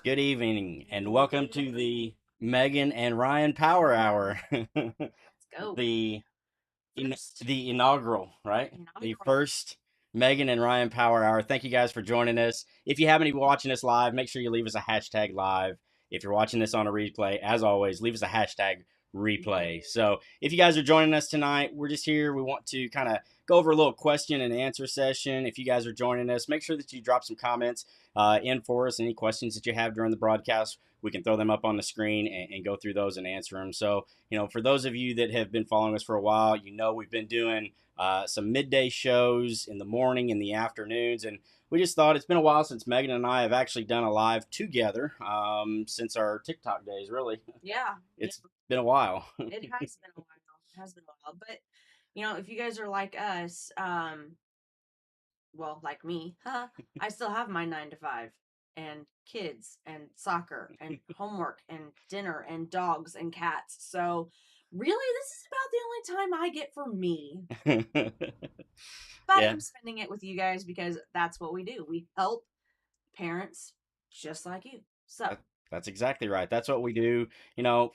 Good evening, and welcome to the Megan and Ryan Power Hour. Let's go. the First the inaugural, right? The inaugural. first Megan and Ryan Power Hour. Thank you guys for joining us. If you happen to be watching us live, make sure you leave us a hashtag live. If you're watching this on a replay, as always, leave us a hashtag replay. So if you guys are joining us tonight, we're just here. We want to kind of go over a little question and answer session. If you guys are joining us, make sure that you drop some comments in for us. Any questions that you have during the broadcast, we can throw them up on the screen and go through those and answer them. So, for those of you that have been following us for a while, we've been doing some midday shows in the morning, in the afternoons, and we just thought it's been a while since Megan and I have actually done a live together since our TikTok days, really. Yeah, It's been a while. it has been a while. It has been a while. But if you guys are like us, well, like me, I still have my 9 to 5 and kids and soccer and homework and dinner and dogs and cats. So really this is about the only time I get for me. But Yeah. I'm spending it with you guys because that's what we do. We help parents just like you. So That's exactly right. That's what we do.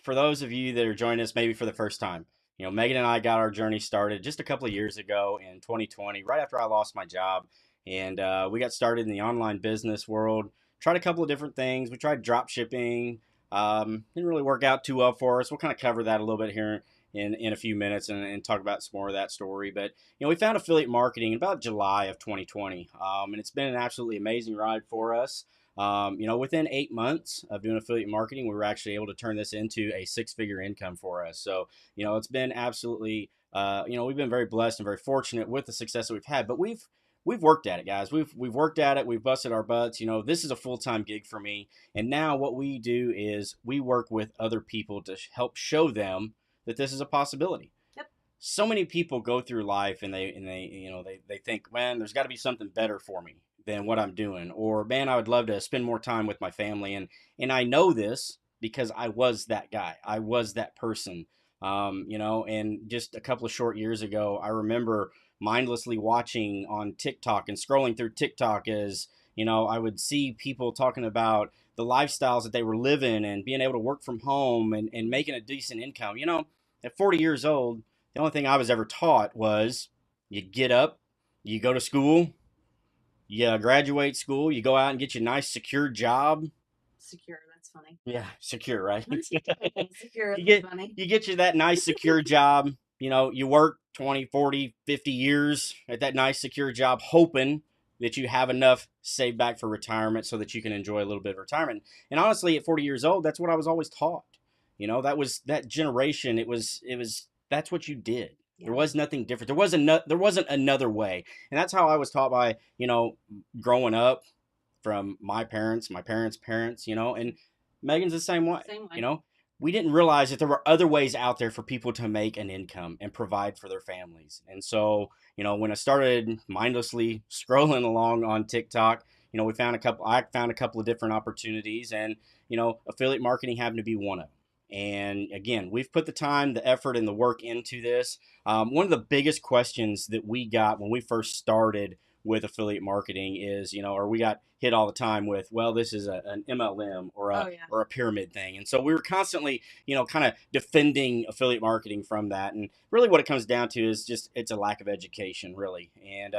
For those of you that are joining us maybe for the first time, Megan and I got our journey started just a couple of years ago in 2020, right after I lost my job. And we got started in the online business world, tried a couple of different things. We tried drop shipping. Didn't really work out too well for us. We'll kind of cover that a little bit here in a few minutes and talk about some more of that story. But, we found affiliate marketing in about July of 2020. And it's been an absolutely amazing ride for us. Within 8 months of doing affiliate marketing, we were actually able to turn this into a six-figure income for us. So, it's been absolutely, we've been very blessed and very fortunate with the success that we've had. But we've worked at it, guys. We've worked at it. We've busted our butts. This is a full-time gig for me. And now what we do is we work with other people to help show them that this is a possibility. yep. So many people go through life and they think, man, there's got to be something better for me than what I'm doing, or man, I would love to spend more time with my family. And I know this because I was that guy. I was that person. And just a couple of short years ago, I remember mindlessly watching on TikTok and scrolling through TikTok as I would see people talking about the lifestyles that they were living and being able to work from home and making a decent income. At 40 years old, the only thing I was ever taught was you get up, you go to school, you graduate school, you go out and get you a nice secure job. Secure, that's funny. Yeah, secure, right? Secure, you that's get funny. you get you that nice secure job. You work 20, 40, 50 years at that nice secure job hoping that you have enough saved back for retirement so that you can enjoy a little bit of retirement. And honestly, at 40 years old, that's what I was always taught. That was that generation. It was that's what you did. Yeah. There was nothing different. There wasn't another way. And that's how I was taught by, growing up from my parents' parents, and Megan's the same way. Same You way. know, we didn't realize that there were other ways out there for people to make an income and provide for their families. And so, when I started mindlessly scrolling along on TikTok, I found a couple of different opportunities, and affiliate marketing happened to be one of them. And again, we've put the time, the effort, and the work into this. One of the biggest questions that we got when we first started with affiliate marketing is, or we got hit all the time with, well, this is an MLM or Oh a yeah. or a pyramid thing. And so we were constantly, kind of defending affiliate marketing from that. And really what it comes down to is just it's a lack of education, really. And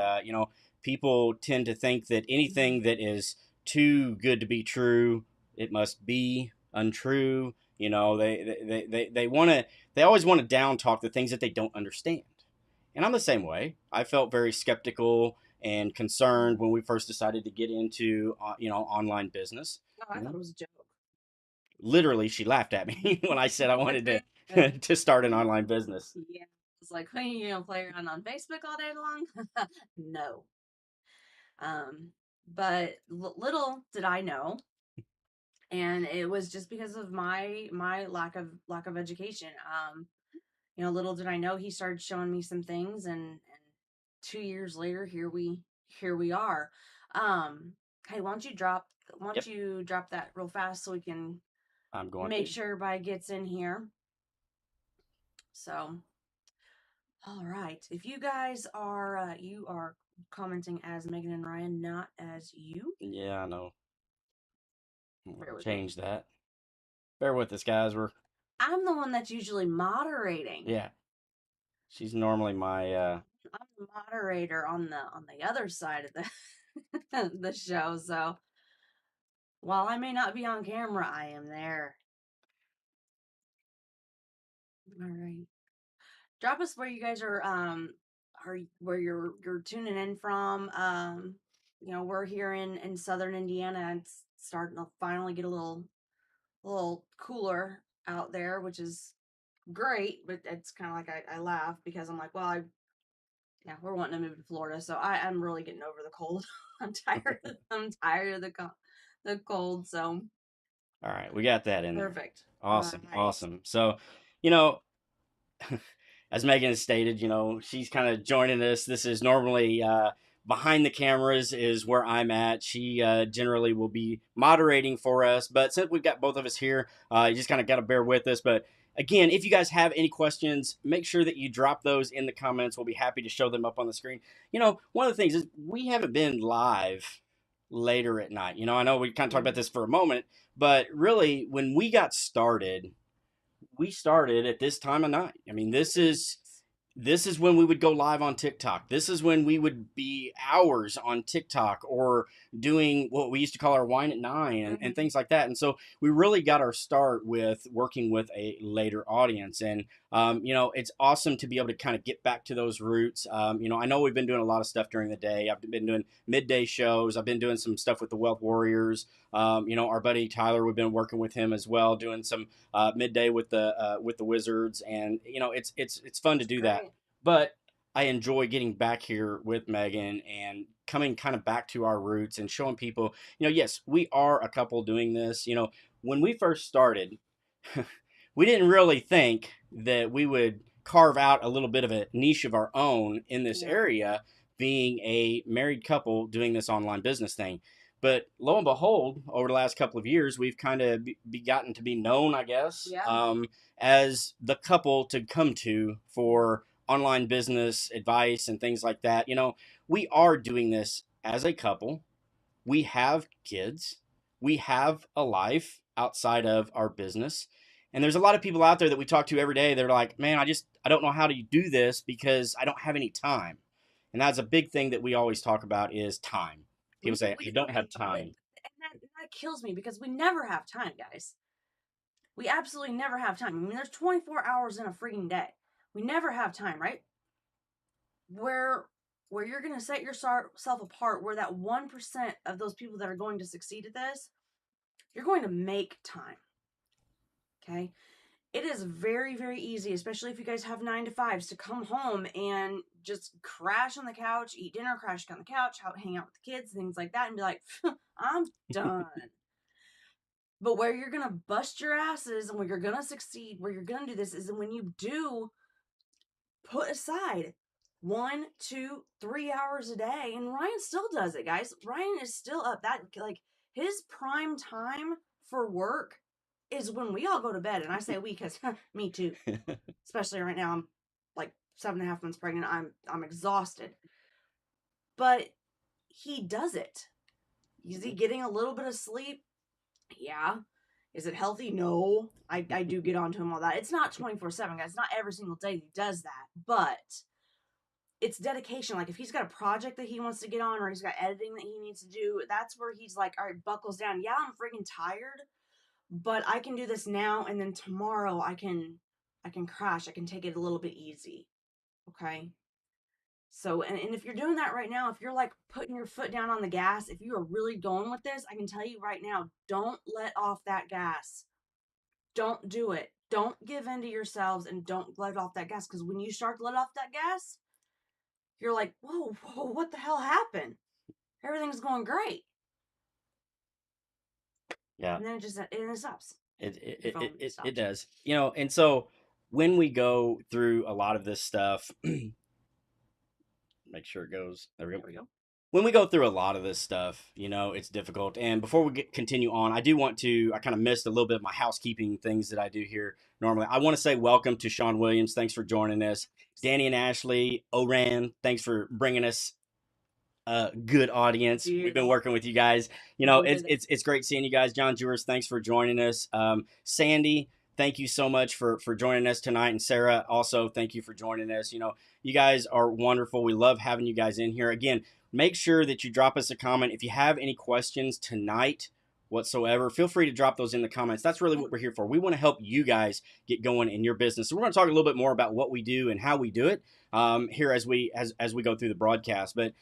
people tend to think that anything that is too good to be true, it must be untrue. They always want to down talk the things that they don't understand. And I'm the same way. I felt very skeptical and concerned when we first decided to get into online business. Oh, I You thought know, it was a joke. literally, she laughed at me when I said I wanted to to start an online business. Yeah. It's like, hey, you gonna play around on Facebook all day long? No. Um, but little did I know, and it was just because of my lack of education. Little did I know he started showing me some things, and 2 years later, here we are. Um, hey, why don't Yep, you drop that real fast so we can I'm going make to. sure everybody gets in here. So, all right. If you guys are you are commenting as Megan and Ryan, not as you. Yeah, I know. Bear with me. Change that. Bear with us, guys. We're I'm the one that's usually moderating. yeah. She's normally my I'm the moderator on the other side of the the show. So while I may not be on camera, I am there. All right. Drop us where you guys are where you're tuning in from. You know, we're here in southern Indiana and it's starting to finally get a little cooler out there, which is great, but it's kind of like I laugh because I'm like, well, yeah, we're wanting to move to Florida, so I'm really getting over the cold. I'm tired of the cold. So all right, we got that in there. perfect. All Awesome, right. awesome. So, you know, as Megan has stated, she's kind of joining us. This is normally behind the cameras is where I'm at. She generally will be moderating for us, but since we've got both of us here, you just kind of got to bear with us. But again, if you guys have any questions, make sure that you drop those in the comments. We'll be happy to show them up on the screen. One of the things is we haven't been live later at night. I know we kind of talked about this for a moment, but really, when we started at this time of night. I mean, this is when we would go live on TikTok. This is when we would be hours on TikTok or doing what we used to call our wine at nine and Mm-hmm. things like that. And so we really got our start with working with a later audience. And, it's awesome to be able to kind of get back to those roots. I know we've been doing a lot of stuff during the day. I've been doing midday shows. I've been doing some stuff with the Wealth Warriors. Our buddy Tyler, we've been working with him as well, doing some midday with the Wizards, and it's fun to It's do that. great. But I enjoy getting back here with Megan and coming kind of back to our roots and showing people, yes, we are a couple doing this. When we first started, we didn't really think that we would carve out a little bit of a niche of our own in this Yeah. area, being a married couple doing this online business thing. But lo and behold, over the last couple of years, we've kind of gotten to be known, I guess, Yeah. as the couple to come to for online business advice and things like that. We are doing this as a couple. We have kids. We have a life outside of our business. And there's a lot of people out there that we talk to every day. They're like, man, I don't know how to do this because I don't have any time. And that's a big thing that we always talk about is time. People We say, I we don't have but time. and that kills me because we never have time, guys. We absolutely never have time. I mean, there's 24 hours in a freaking day. We never have time, right? Where where you're going to set yourself apart, where that 1% of those people that are going to succeed at this, you're going to make time. Okay? It is very, very easy, especially if you guys have 9 to 5s, to come home and just crash on the couch, eat dinner, crash on the couch, hang out with the kids, things like that, and be like, I'm done. But where you're gonna bust your asses and where you're gonna succeed, where you're gonna do this, is when you do put aside 1, 2, 3 hours a day. And Ryan still does it, guys. Ryan is still up. That, like, his prime time for work is when we all go to bed. And I say we because me too. Especially right now, I'm like 7.5 months pregnant. I'm exhausted. But he does it. Is he getting a little bit of sleep? Yeah. Is it healthy? No. I do get onto him all that. It's not 24/7, guys. It's not every single day he does that. But it's dedication. Like if he's got a project that he wants to get on or he's got editing that he needs to do, that's where he's like, all right, buckles down. Yeah, I'm freaking tired, but I can do this now and then tomorrow I can crash. I can take it a little bit easy. Okay. So, and if you're doing that right now, if you're like putting your foot down on the gas, if you are really going with this, I can tell you right now, don't let off that gas. Don't do it. Don't give in to yourselves and don't let off that gas. Because when you start to let off that gas, you're like, whoa, whoa, what the hell happened? Everything's going great. Yeah, And then it stops. it, it, Your it, phone it, it stops. does. And so when we go through a lot of this stuff, make sure it goes. There we go. There we go. When we go through a lot of this stuff, it's difficult. And before we continue on, I do want to, I kind of missed a little bit of my housekeeping things that I do here normally. I want to say welcome to Sean Williams. Thanks for joining us. Danny and Ashley, Oran, thanks for bringing us good audience. We've been Beautiful. working with you guys. Beautiful. It's great seeing you guys. John Jewers, thanks for joining us. Sandy, thank you so much for joining us tonight, and Sarah, also thank you for joining us. You guys are wonderful. We love having you guys in here. Again, make sure that you drop us a comment if you have any questions tonight whatsoever. Feel free to drop those in the comments. That's really what we're here for. We want to help you guys get going in your business. So we're going to talk a little bit more about what we do and how we do it here as we go through the broadcast. But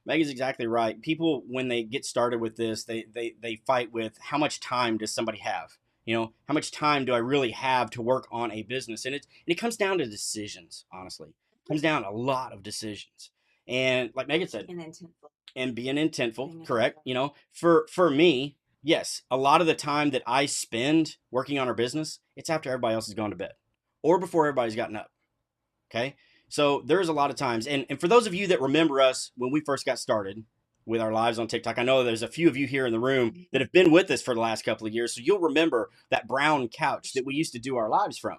Meg is exactly right. People, when they get started with this, they fight with how much time does somebody have? How much time do I really have to work on a business? And it comes down to decisions. Honestly, it comes down to a lot of decisions. And like Megan said, And intentful. and being intentful, Being correct? intentful. For me, yes, a lot of the time that I spend working on our business, it's after everybody else has gone to bed or before everybody's gotten up. Okay. So there's a lot of times. And for those of you that remember us when we first got started with our lives on TikTok, I know there's a few of you here in the room that have been with us for the last couple of years. So you'll remember that brown couch that we used to do our lives from.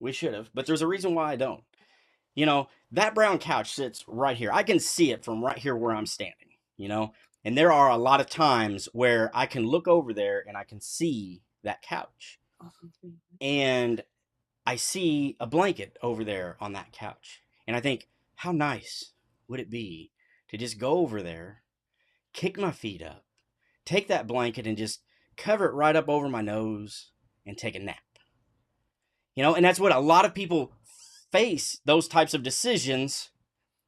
We should have, but there's a reason why I don't. That brown couch sits right here. I can see it from right here where I'm standing, you know? And there are a lot of times where I can look over there and I can see that couch. And I see a blanket over there on that couch. And I think, how nice would it be to just go over there, kick my feet up, take that blanket and just cover it right up over my nose and take a nap? And that's what a lot of people face, those types of decisions,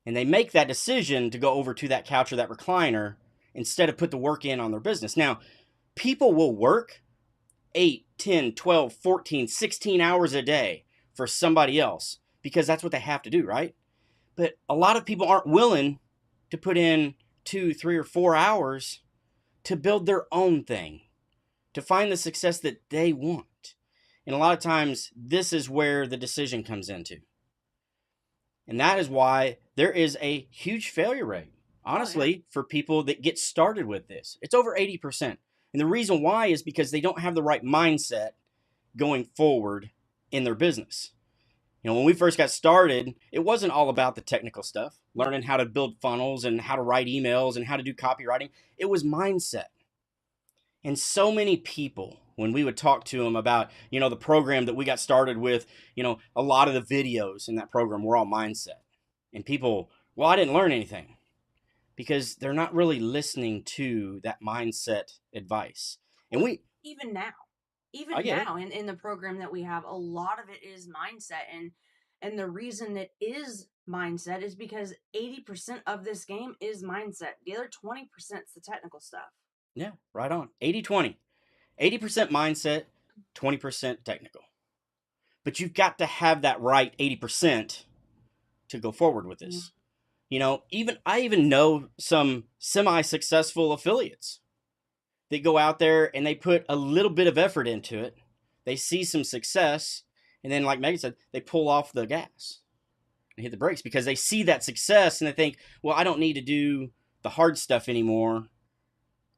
and they make that decision to go over to that couch or that recliner instead of put the work in on their business. Now, people will work 8, 10, 12, 14, 16 hours a day for somebody else because that's what they have to do, right? But a lot of people aren't willing to put in 2, 3, or 4 hours to build their own thing, to find the success that they want. And a lot of times, this is where the decision comes into. And that is why there is a huge failure rate, honestly, for people that get started with this. It's over 80%. And the reason why is because they don't have the right mindset going forward in their business. When we first got started, it wasn't all about the technical stuff, learning how to build funnels and how to write emails and how to do copywriting. It was mindset. And so many people, when we would talk to them about, the program that we got started with, a lot of the videos in that program were all mindset. And people, well, I didn't learn anything because they're not really listening to that mindset advice. And Well, we, even now, I even get it. now in the program that we have, a lot of it is mindset, and the reason it is mindset is because 80% of this game is mindset. The other 20% is the technical stuff. Yeah, right on. 80-20. 80% mindset, 20% technical. But you've got to have that right 80% to go forward with Yeah. this. Even I even know some semi-successful affiliates that go out there and they put a little bit of effort into it. They see some success, and then, like Megan said, they pull off the gas and hit the brakes because they see that success and they think, well, I don't need to do the hard stuff anymore,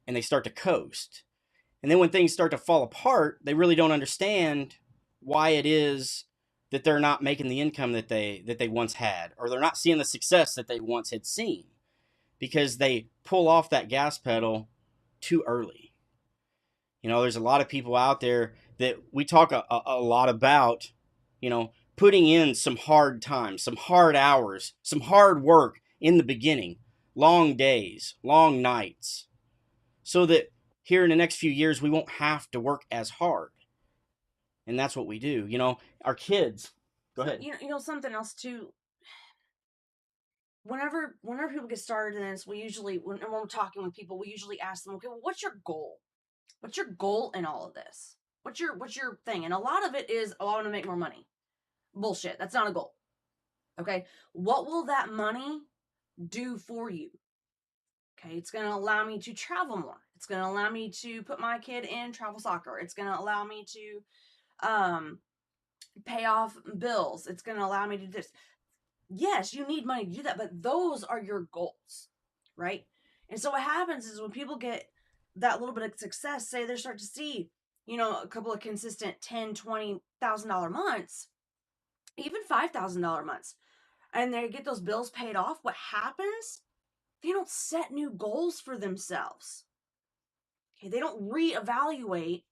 and they start to coast. And then when things start to fall apart, they really don't understand why it is that they're not making the income that they once had, or they're not seeing the success that they once had seen because they pull off that gas pedal too early. There's a lot of people out there that we talk a lot about, putting in some hard times, some hard hours, some hard work in the beginning, long days, long nights, so that here in the next few years we won't have to work as hard. And that's what we do. Our kids. Go So ahead. something else too. Whenever people get started in this, we usually when we're talking with people, we usually ask them, okay, well, what's your goal? What's your goal in all of this? What's your thing? And a lot of it is, oh, I want to make more money. Bullshit. That's not a goal. Okay. What will that money do for you? Okay. It's going to allow me to travel more. It's going to allow me to put my kid in travel soccer. It's going to allow me to pay off bills. It's going to allow me to do this. Yes, you need money to do that, but those are your goals, right? And so what happens is when people get that little bit of success, say they start to see, a couple of consistent 10, $20,000 months, even $5,000 months, and they get those bills paid off, what happens they don't set new goals for themselves. Okay, they don't reevaluate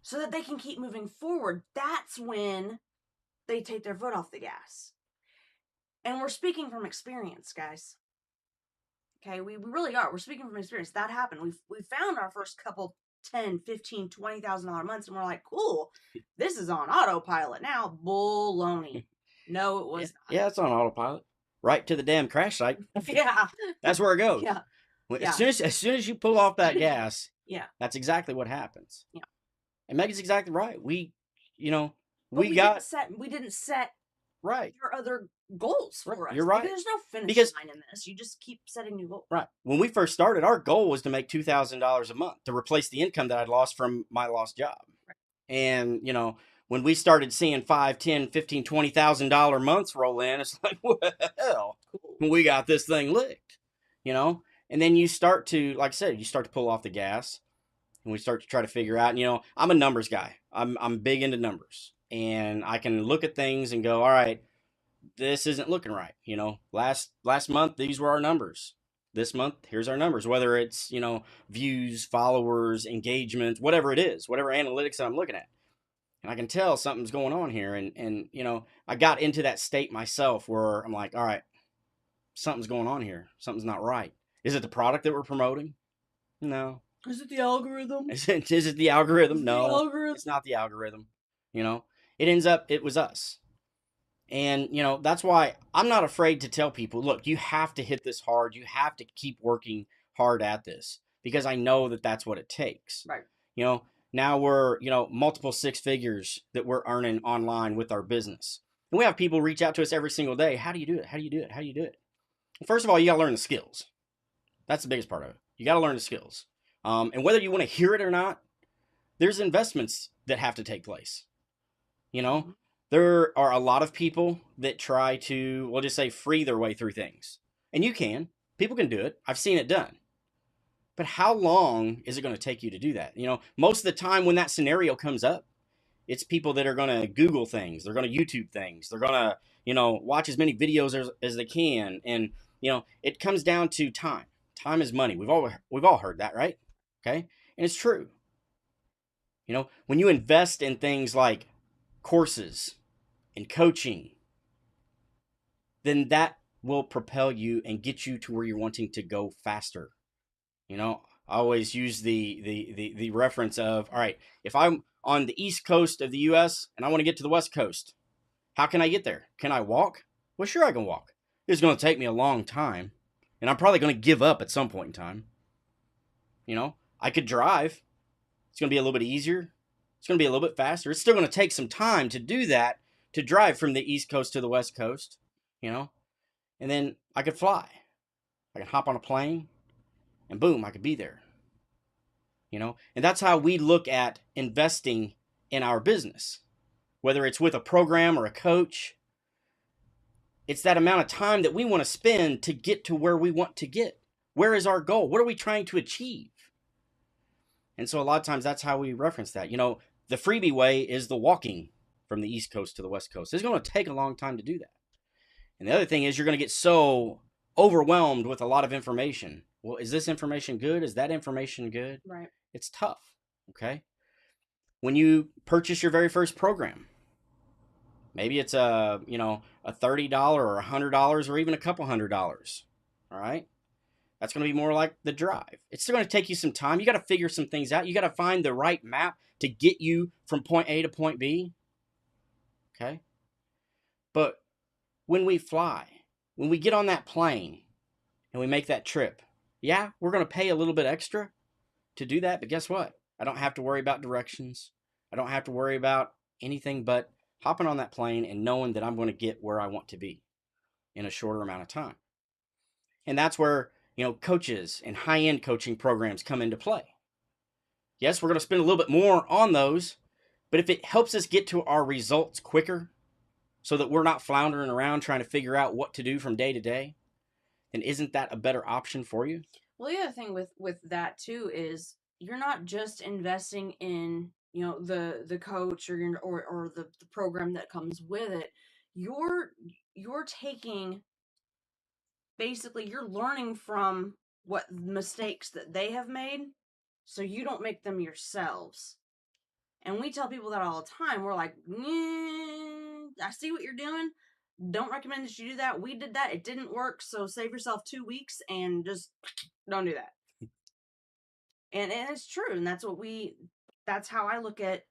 so that they can keep moving forward. That's when they take their foot off the gas. And we're speaking from experience, guys. Okay, we really are. We're speaking from experience. That happened. We found our first couple 10, 15, $20,000 months and we're like, cool, this is on autopilot now. Baloney. No, it Yeah, was yeah, it's on autopilot. Right to the damn crash site. not. Yeah. That's where it goes. Yeah. As Yeah. soon as you pull off that gas, Yeah. that's exactly what happens. Yeah. And Megan's exactly right. You know, But we got we didn't set right. your other goals Right. for us. You're Like, right. there's no finish Because line in this. You just keep setting new goals. right when we first started, our goal was to make $2,000 a month to replace the income that I'd lost from my lost job. Right. And when we started seeing 5, 10, 15, $20,000 months roll in, it's like, well, Cool. we got this thing licked, you know. And then you start to, like I said, you start to pull off the gas, and we start to try to figure out. I'm a numbers guy. I'm big into numbers, and I can look at things and go, all right, this isn't looking right. Last month these were our numbers. This month here's our numbers. Whether it's views, followers, engagement, whatever it is, whatever analytics that I'm looking at, and I can tell something's going on here. And I got into that state myself where I'm like, all right, something's going on here. Something's not right. Is it the product that we're promoting? No. Is it the algorithm? Is it the algorithm? No, The algorithm? it's not the algorithm. It was us. And, that's why I'm not afraid to tell people, look, you have to hit this hard. You have to keep working hard at this because I know that that's what it takes. Right. Now we're, multiple six figures that we're earning online with our business. And we have people reach out to us every single day. How do you do it? How do you do it? How do you do it? Well, first of all, you got to learn the skills. That's the biggest part of it. You got to learn the skills. And whether you want to hear it or not, there's investments that have to take place. You know, Mm-hmm. there are a lot of people that try to, we'll just say, free their way through things. And you can. People can do it. I've seen it done. But how long is it going to take you to do that? Most of the time when that scenario comes up, it's people that are going to Google things. They're going to YouTube things. They're going to, watch as many videos as they can. And, it comes down to time. Time is money. We've all heard that, right? Okay. And it's true. When you invest in things like courses and coaching, then that will propel you and get you to where you're wanting to go faster. I always use the reference of, all right, if I'm on the east coast of the US and I want to get to the west coast, how can I get there? Can I walk? Well, sure I can walk. It's going to take me a long time, and I'm probably going to give up at some point in time. I could drive. It's going to be a little bit easier. It's going to be a little bit faster. It's still going to take some time to do that, to drive from the east coast to the west coast, and then I could fly. I could hop on a plane and boom, I could be there. And that's how we look at investing in our business. Whether it's with a program or a coach, it's that amount of time that we want to spend to get to where we want to get. Where is our goal? What are we trying to achieve? And so a lot of times that's how we reference that. The freebie way is the walking from the East Coast to the West Coast. It's going to take a long time to do that. And the other thing is you're going to get so overwhelmed with a lot of information. Well, is this information good? Is that information good? Right. It's tough. Okay. When you purchase your very first program, maybe it's a $30 or $100 or even a couple $100. All right. That's going to be more like the drive. It's still going to take you some time. You got to figure some things out. You got to find the right map to get you from point A to point B. Okay. But when we fly, when we get on that plane and we make that trip, yeah, we're going to pay a little bit extra to do that. But guess what? I don't have to worry about directions. I don't have to worry about anything but hopping on that plane and knowing that I'm going to get where I want to be in a shorter amount of time. And that's where, coaches and high-end coaching programs come into play. Yes, we're going to spend a little bit more on those, but if it helps us get to our results quicker so that we're not floundering around trying to figure out what to do from day to day, then isn't that a better option for you? Well, the other thing with that too is you're not just investing in the coach or the program that comes with it. You're taking basically you're learning from what mistakes that they have made so you don't make them yourselves. And we tell people that all the time. We're like, I see what you're doing. Don't recommend that you do that. We did that. It didn't work. So save yourself 2 weeks and just don't do that. And it's true. And that's how I look at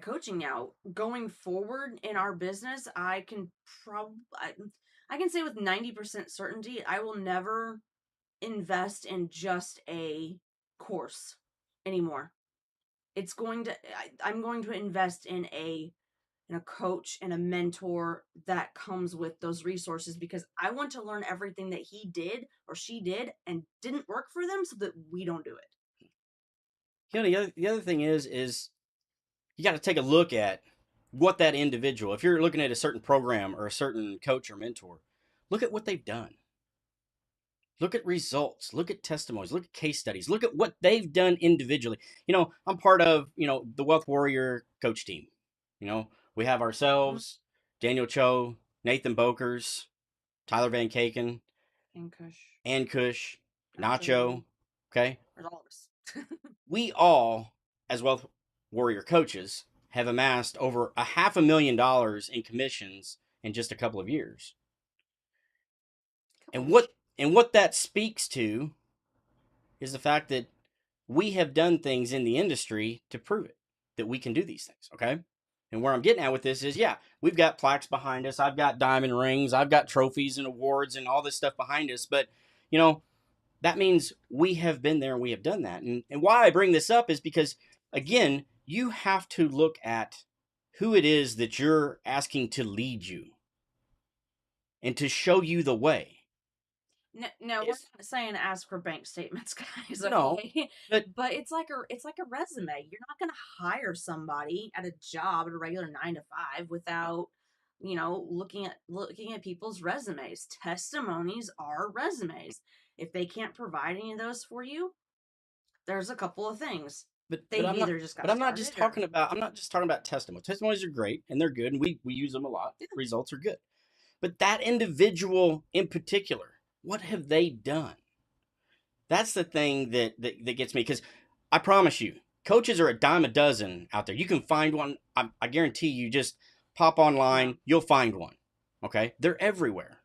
coaching now. Going forward in our business, I can say with 90% certainty, I will never invest in just a course anymore. I'm going to invest in a coach and a mentor that comes with those resources, because I want to learn everything that he did or she did and didn't work for them so that we don't do it. The other thing is you got to take a look at what that individual. If you're looking at a certain program or a certain coach or mentor, look at what they've done. Look at results, look at testimonies, look at case studies, look at what they've done individually. I'm part of, the Wealth Warrior coach team. We have Mm-hmm. ourselves, Daniel Cho, Nathan Bokers, Tyler Van Kaken, And Kush, Ann Cush, Nacho, Nacho. Okay. there's all of us. We all, as Wealth Warrior coaches, have amassed over $500,000 in commissions in just a couple of years. Couple And of what and what that speaks to is the fact that we have done things in the industry to prove it, that we can do these things. Okay. And where I'm getting at with this is, yeah, we've got plaques behind us. I've got diamond rings. I've got trophies and awards and all this stuff behind us. But, you know, that means we have been there and we have done that. And why I bring this up is because, again, you have to look at who it is that you're asking to lead you and to show you the way. No, we're If not saying ask for bank statements, guys. no, Okay, but but it's like a resume. You're not going to hire somebody at a job at a regular 9 to 5 without looking at people's resumes. Testimonies are resumes. If they can't provide any of those for you, there's a couple of things. but They've I'm not either just but got I'm not just started or talking about testimonies. Testimonies are great and they're good and we use them a lot. yeah. Results are good. But that individual in particular, what have they done? That's the thing that gets me, because I promise you, coaches are a dime a dozen out there. You can find one. I guarantee you, just pop Yeah. online, you'll find one. Okay, they're everywhere.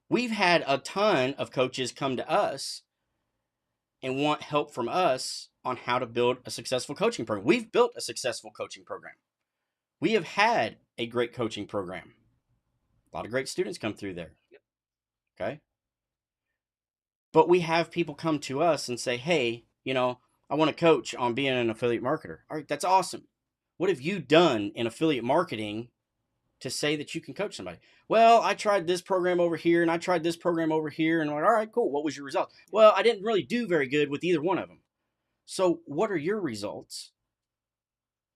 We've had a ton of coaches come to us and want help from us on how to build a successful coaching program. We've built a successful coaching program. We have had a great coaching program. A lot of great students come through there. Okay. But we have people come to us and say, hey, I want to coach on being an affiliate marketer. All right, that's awesome. What have you done in affiliate marketing to say that you can coach somebody? Well, I tried this program over here and I tried this program over here. And I'm like, all right, cool. What was your result? Well, I didn't really do very good with either one of them. So, what are your results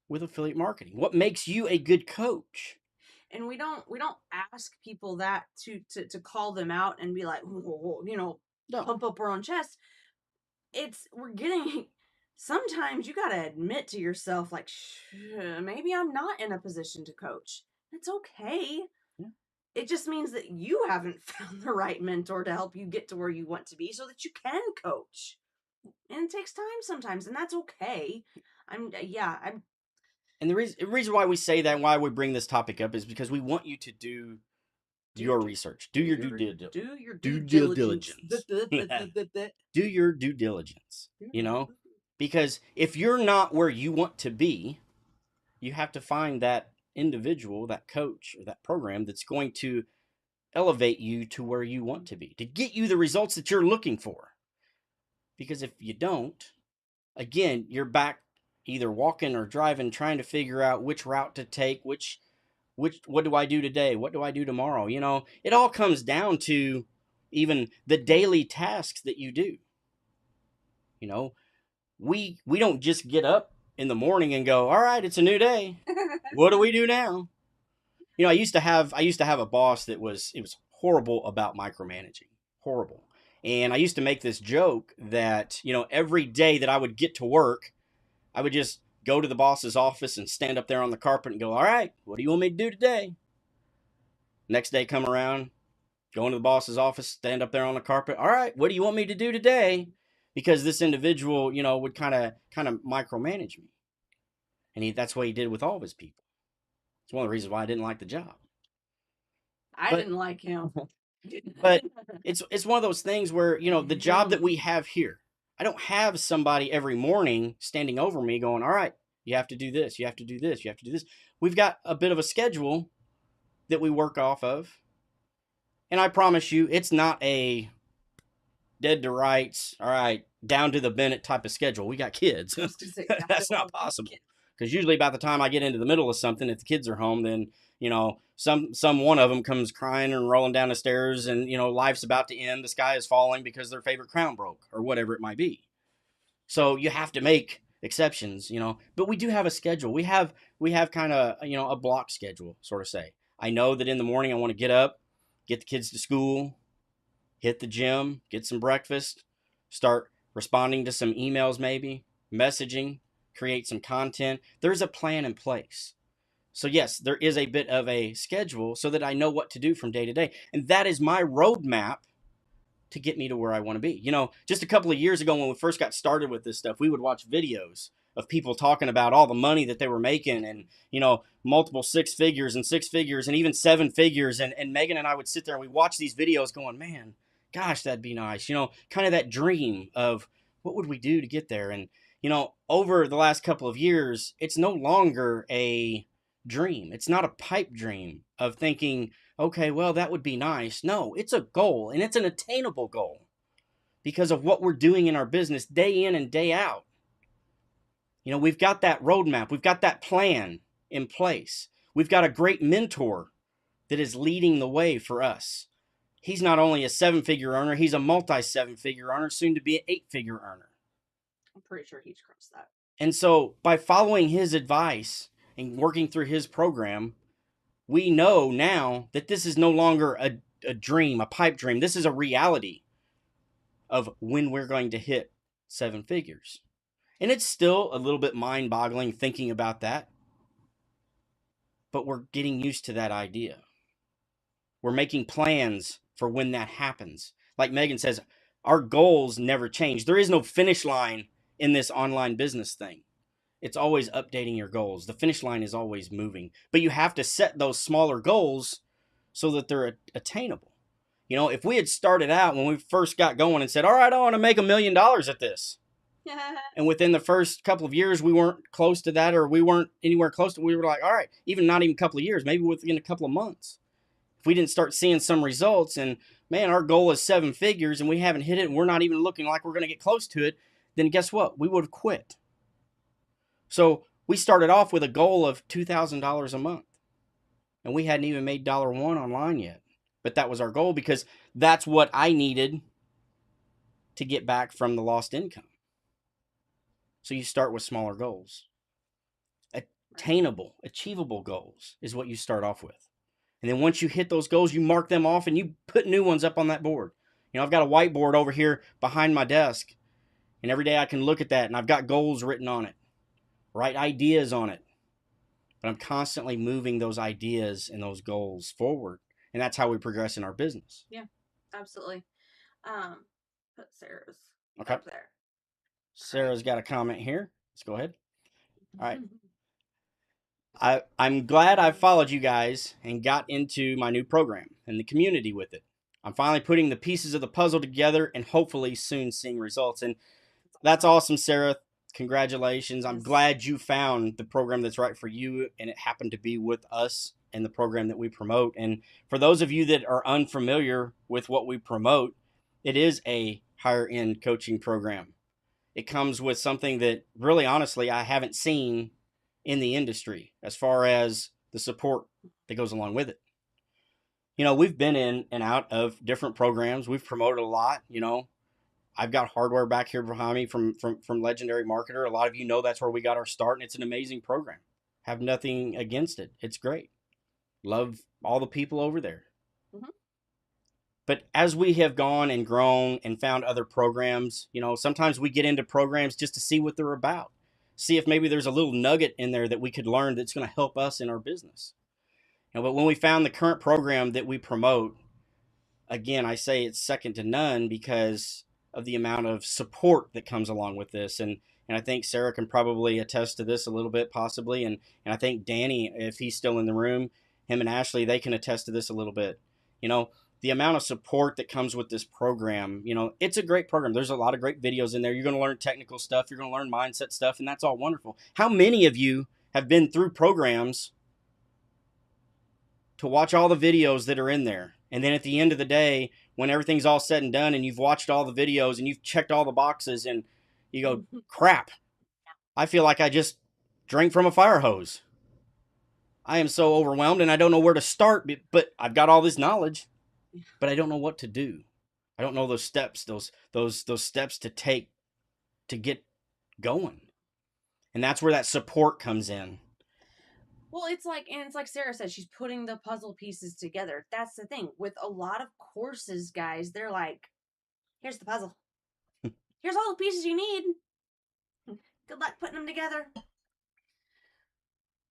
with affiliate marketing? What makes you a good coach? And we don't ask people that to call them out and be like, No. pump up our own chest. We're getting sometimes you got to admit to yourself, like, maybe I'm not in a position to coach. It's okay. Yeah. It just means that you haven't found the right mentor to help you get to where you want to be so that you can coach. And it takes time sometimes, and that's okay. I'm And the reason why we say that and why we bring this topic up is because we want you to do your research, do your do your due due diligence. diligence. Do your due diligence, because if you're not where you want to be, you have to find that individual, that coach, or that program that's going to elevate you to where you want to be, to get you the results that you're looking for. Because if you don't, again, you're back either walking or driving, trying to figure out which route to take, which what do I do today? What do I do tomorrow? It all comes down to even the daily tasks that you do. You know, we don't just get up in the morning and go, all right, it's a new day. What do we do now? I used to have a boss that was horrible about micromanaging. Horrible. And I used to make this joke that, every day that I would get to work, I would just go to the boss's office and stand up there on the carpet and go, all right, what do you want me to do today? Next day come around, Go into the boss's office, stand up there on the carpet. All right, what do you want me to do today? Because this individual, would kind of micromanage me, and that's what he did with all of his people. It's one of the reasons why I didn't like the job. I But didn't like him. but it's one of those things where the job that we have here, I don't have somebody every morning standing over me going, all right, you have to do this, you have to do this, you have to do this. We've got a bit of a schedule that we work off of, and I promise you it's not a dead to rights, all right, down to the minute type of schedule. We got kids. That's not possible, because usually by the time I get into the middle of something, if the kids are home, then some one of them comes crying and rolling down the stairs, and life's about to end, the sky is falling because their favorite crown broke or whatever it might be. So you have to make exceptions, but we do have a schedule. We have kind of a block schedule, sort of say. I know that in the morning I want to get up, get the kids to school, hit the gym, get some breakfast, start responding to some emails, maybe messaging, create some content. There's a plan in place. So, yes, there is a bit of a schedule so that I know what to do from day to day. And that is my roadmap to get me to where I want to be. Just a couple of years ago when we first got started with this stuff, we would watch videos of people talking about all the money that they were making, and, multiple six figures and six figures and even seven figures. And Megan and I would sit there and we watch these videos going, man, gosh, that'd be nice. Kind of that dream of what would we do to get there? And, over the last couple of years, it's no longer a dream. It's not a pipe dream of thinking, okay, well, that would be nice. No, it's a goal, and it's an attainable goal because of what we're doing in our business day in and day out. We've got that roadmap, we've got that plan in place. We've got a great mentor that is leading the way for us. He's not only a seven-figure earner, he's a multi-seven-figure earner, soon to be an eight-figure earner. I'm pretty sure he's crossed that. And so by following his advice and working through his program, we know now that this is no longer a dream, a pipe dream. This is a reality of when we're going to hit seven figures. And it's still a little bit mind-boggling thinking about that, but we're getting used to that idea. We're making plans for when that happens. Like Megan says, our goals never change. There is no finish line in this online business thing. It's always updating your goals. The finish line is always moving, but you have to set those smaller goals so that they're attainable. If we had started out when we first got going and said, all right, I want to make $1 million at this. And within the first couple of years, we weren't close to that, or we weren't anywhere close to, we were like, all right, even not even a couple of years, maybe within a couple of months. If we didn't start seeing some results and, man, our goal is seven figures and we haven't hit it and we're not even looking like we're going to get close to it, then guess what? We would have quit. So we started off with a goal of $2,000 a month, and we hadn't even made $1 online yet. But that was our goal because that's what I needed to get back from the lost income. So you start with smaller goals. Attainable, achievable goals is what you start off with. And then once you hit those goals, you mark them off and you put new ones up on that board. I've got a whiteboard over here behind my desk, and every day I can look at that and I've got goals written on it, write ideas on it. But I'm constantly moving those ideas and those goals forward. And that's how we progress in our business. Yeah, absolutely. Put Sarah's okay. up there. Sarah's got a comment here. Let's go ahead. All right. I'm glad I followed you guys and got into my new program and the community with it. I'm finally putting the pieces of the puzzle together and hopefully soon seeing results. And that's awesome, Sarah. Congratulations. I'm glad you found the program that's right for you, and it happened to be with us and the program that we promote. And for those of you that are unfamiliar with what we promote, it is a higher end coaching program. It comes with something that really, honestly, I haven't seen in the industry as far as the support that goes along with it. We've been in and out of different programs. We've promoted a lot. I've got hardware back here behind me from Legendary Marketer. A lot of you know that's where we got our start, and it's an amazing program. Have nothing against it. It's great. Love all the people over there. Mm-hmm. But as we have gone and grown and found other programs, sometimes we get into programs just to see what they're about. See if maybe there's a little nugget in there that we could learn that's going to help us in our business. But when we found the current program that we promote, again, I say it's second to none because of the amount of support that comes along with this. And I think Sarah can probably attest to this a little bit, possibly. And I think Danny, if he's still in the room, him and Ashley, they can attest to this a little bit. You know, the amount of support that comes with this program, it's a great program. There's a lot of great videos in there. You're going to learn technical stuff, you're going to learn mindset stuff, and that's all wonderful. How many of you have been through programs to watch all the videos that are in there? And then at the end of the day, when everything's all said and done and you've watched all the videos and you've checked all the boxes and you go, crap, I feel like I just drank from a fire hose. I am so overwhelmed and I don't know where to start, but I've got all this knowledge, but I don't know what to do. I don't know those steps, those steps to take to get going. And that's where that support comes in. Well, it's like Sarah said, she's putting the puzzle pieces together. That's the thing. With a lot of courses, guys, they're like, here's the puzzle. Here's all the pieces you need. Good luck putting them together.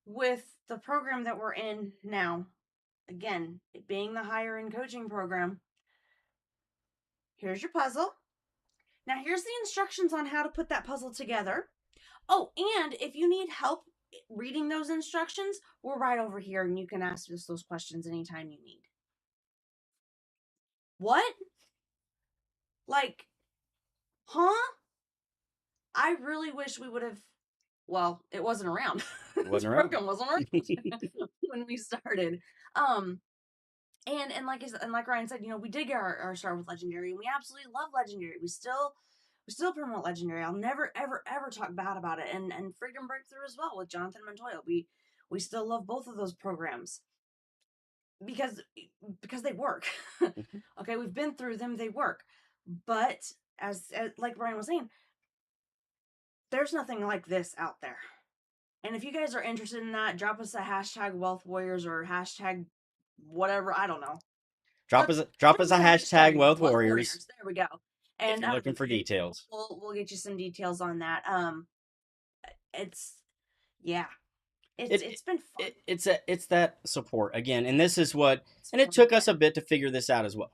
With the program that we're in now, again, it being the higher end coaching program, here's your puzzle. Now, here's the instructions on how to put that puzzle together. Oh, and if you need help reading those instructions, we're right over here and you can ask us those questions anytime you need. What? Like, huh? I really wish we would have. Well, it wasn't around. It This wasn't around. program wasn't around when we started. Um, and like Ryan said, we did get our start with Legendary, and we absolutely love Legendary. We still promote Legendary. I'll never ever ever talk bad about it. And Freedom Breakthrough as well with Jonathan Montoya. We still love both of those programs because they work. Okay, we've been through them; they work. But as like Ryan was saying, there's nothing like this out there. And if you guys are interested in that, drop us a hashtag Wealth Warriors or hashtag whatever. I don't know. Drop us a hashtag Wealth Wealth Warriors Warriors. There we go. if And you're looking for details. we'll get you some details on that. It's yeah, It, it's been fun. it's that support again, and this is what, It's and it fun took us again. a bit to figure this out as well.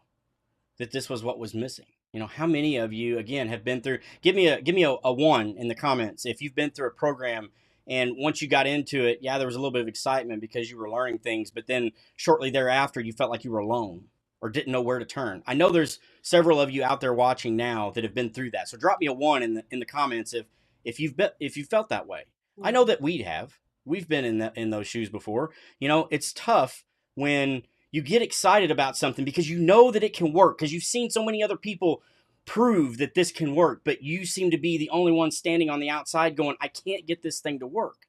That this was what was missing. How many of you again have been through? Give me a one in the comments if you've been through a program and once you got into it, yeah, there was a little bit of excitement because you were learning things, but then shortly thereafter you felt like you were alone or didn't know where to turn. I know there's several of you out there watching now that have been through that. So drop me a one in the comments if you felt that way. I know that we have. We've been in those shoes before. It's tough when you get excited about something because you know that it can work because you've seen so many other people prove that this can work, but you seem to be the only one standing on the outside going, I can't get this thing to work.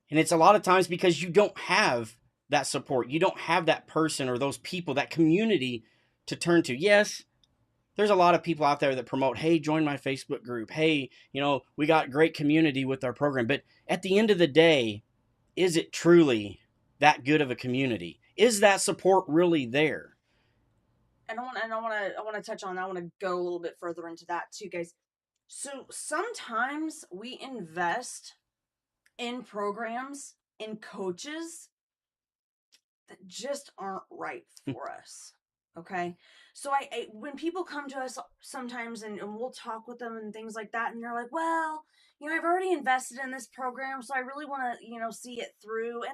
And it's a lot of times because you don't have that support. You don't have that person or those people, that community to turn to. Yes, there's a lot of people out there that promote, hey, join my Facebook group. Hey, we got great community with our program. But at the end of the day, is it truly that good of a community? Is that support really there? And I want to touch on. I want to go a little bit further into that too, guys. So sometimes we invest in programs, in coaches that just aren't right for us. Okay. So when people come to us sometimes and we'll talk with them and things like that, and they're like, well, I've already invested in this program, so I really want to, see it through. And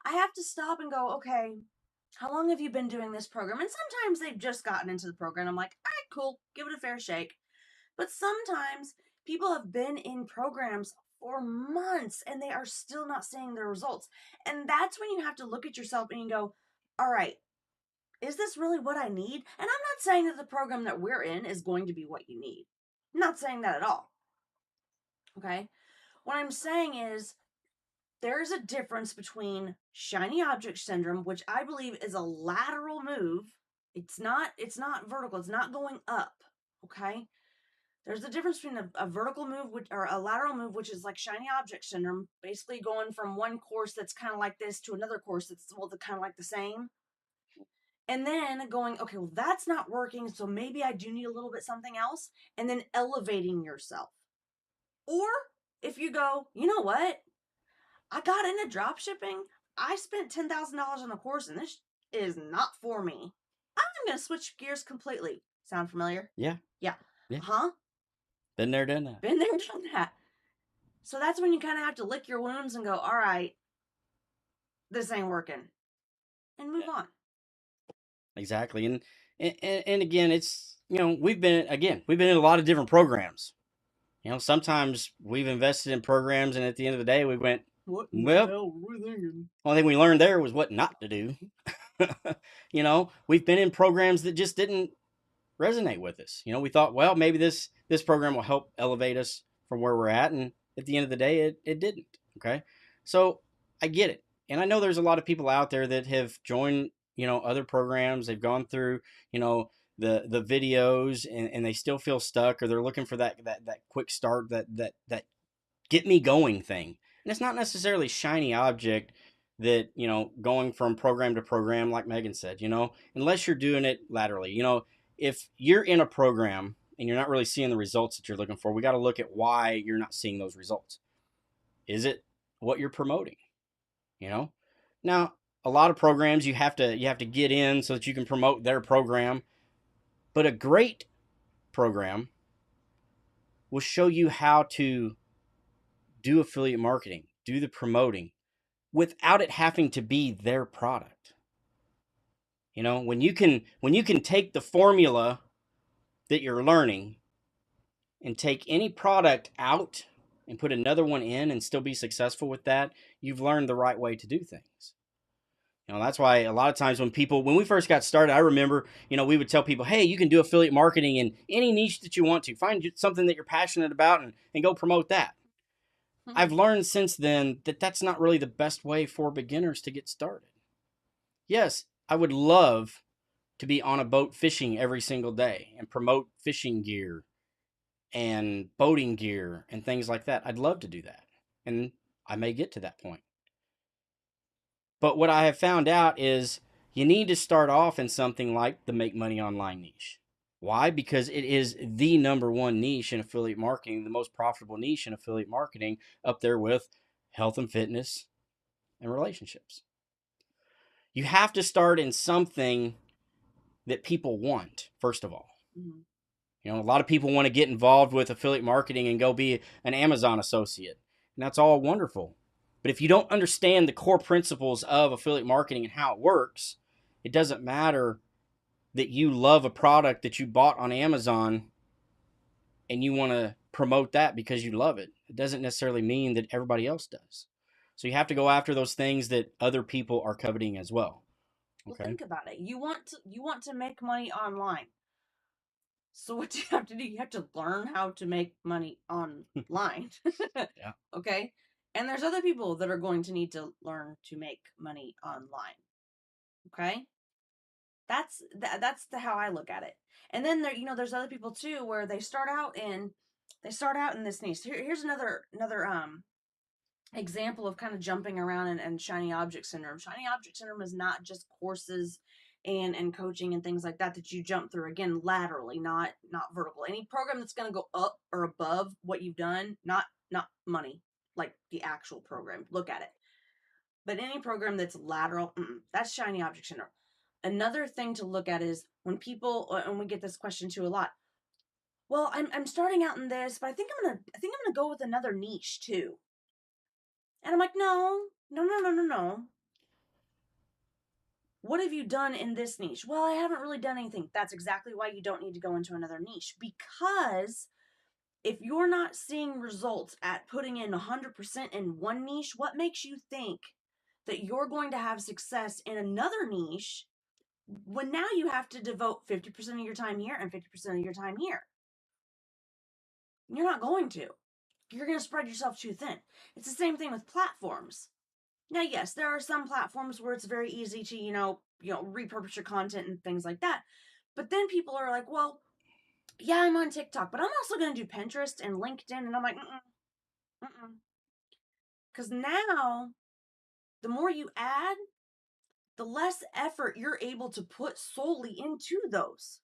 I have to stop and go, okay, how long have you been doing this program? And sometimes they've just gotten into the program. I'm like, all right, cool, give it a fair shake. But sometimes people have been in programs for months and they are still not seeing their results. And that's when you have to look at yourself and you go, all right, is this really what I need? And I'm not saying that the program that we're in is going to be what you need. I'm not saying that at all. Okay? What I'm saying is there's a difference between shiny object syndrome, which I believe is a lateral move. It's not vertical, it's not going up. Okay? There's a difference between a vertical move or a lateral move, which is like shiny object syndrome, basically going from one course that's kind of like this to another course that's kind of like the same. And then going, okay, well, that's not working, so maybe I do need a little bit something else, and then elevating yourself. Or if you go, you know what? I got into drop shipping. I spent $10,000 on a course, and this is not for me. I'm going to switch gears completely. Sound familiar? Yeah. Yeah. Yeah. Huh? Been there, done that. Been there, done that. So that's when you kind of have to lick your wounds and go, all right, this ain't working, and move Yeah. on. Exactly. And again, it's, we've been in a lot of different programs. Sometimes we've invested in programs, and at the end of the day, we went, What in the well, hell were we thinking? only thing we learned there was what not to do. We've been in programs that just didn't resonate with us. We thought, well, maybe this program will help elevate us from where we're at, and at the end of the day, it didn't. Okay, so I get it, and I know there's a lot of people out there that have joined other programs. They've gone through the videos, and they still feel stuck, or they're looking for that quick start, that get me going thing. And it's not necessarily shiny object that, going from program to program, like Megan said, unless you're doing it laterally. If you're in a program and you're not really seeing the results that you're looking for, we got to look at why you're not seeing those results. Is it what you're promoting? You know? Now, a lot of programs you have to get in so that you can promote their program, but a great program will show you how to do affiliate marketing, do the promoting without it having to be their product. When you can take the formula that you're learning and take any product out and put another one in and still be successful with that, you've learned the right way to do things. That's why a lot of times when we first got started, I remember, we would tell people, hey, you can do affiliate marketing in any niche that you want to. Find something that you're passionate about and go promote that. I've learned since then that that's not really the best way for beginners to get started. Yes, I would love to be on a boat fishing every single day and promote fishing gear and boating gear and things like that. I'd love to do that. And I may get to that point. But what I have found out is you need to start off in something like the make money online niche. Why? Because it is the number one niche in affiliate marketing, the most profitable niche in affiliate marketing, up there with health and fitness and relationships. You have to start in something that people want, first of all. Mm-hmm. A lot of people want to get involved with affiliate marketing and go be an Amazon associate. And that's all wonderful. But if you don't understand the core principles of affiliate marketing and how it works, it doesn't matter that you love a product that you bought on Amazon and you want to promote that because you love it. It doesn't necessarily mean that everybody else does. So you have to go after those things that other people are coveting as well. Well, Okay. think about it. You want to make money online. So what do you have to do? You have to learn how to make money online. Yeah. Okay? And there's other people that are going to need to learn to make money online. Okay? That's how I look at it. And then there's other people too where they start out in this niche. Here's another example of kind of jumping around and shiny object syndrome. Shiny object syndrome is not just courses and coaching and things like that you jump through, again, laterally, not vertical. Any program that's going to go up or above what you've done, not money, like the actual program. Look at it. But any program that's lateral, that's shiny object syndrome. Another thing to look at is when people, and we get this question too a lot. Well, I'm starting out in this, but I think I'm gonna go with another niche too. And I'm like, no, no, no, no, no, no. What have you done in this niche? Well, I haven't really done anything. That's exactly why you don't need to go into another niche. Because if you're not seeing results at putting in 100% in one niche, what makes you think that you're going to have success in another niche when now you have to devote 50% of your time here and 50% of your time here? You're not going to. You're going to spread yourself too thin. It's the same thing with platforms. Now, yes, there are some platforms where it's very easy to, repurpose your content and things like that. But then people are like, well, yeah, I'm on TikTok, but I'm also going to do Pinterest and LinkedIn. And I'm like, mm-mm. Because now, the more you add, the less effort you're able to put solely into those.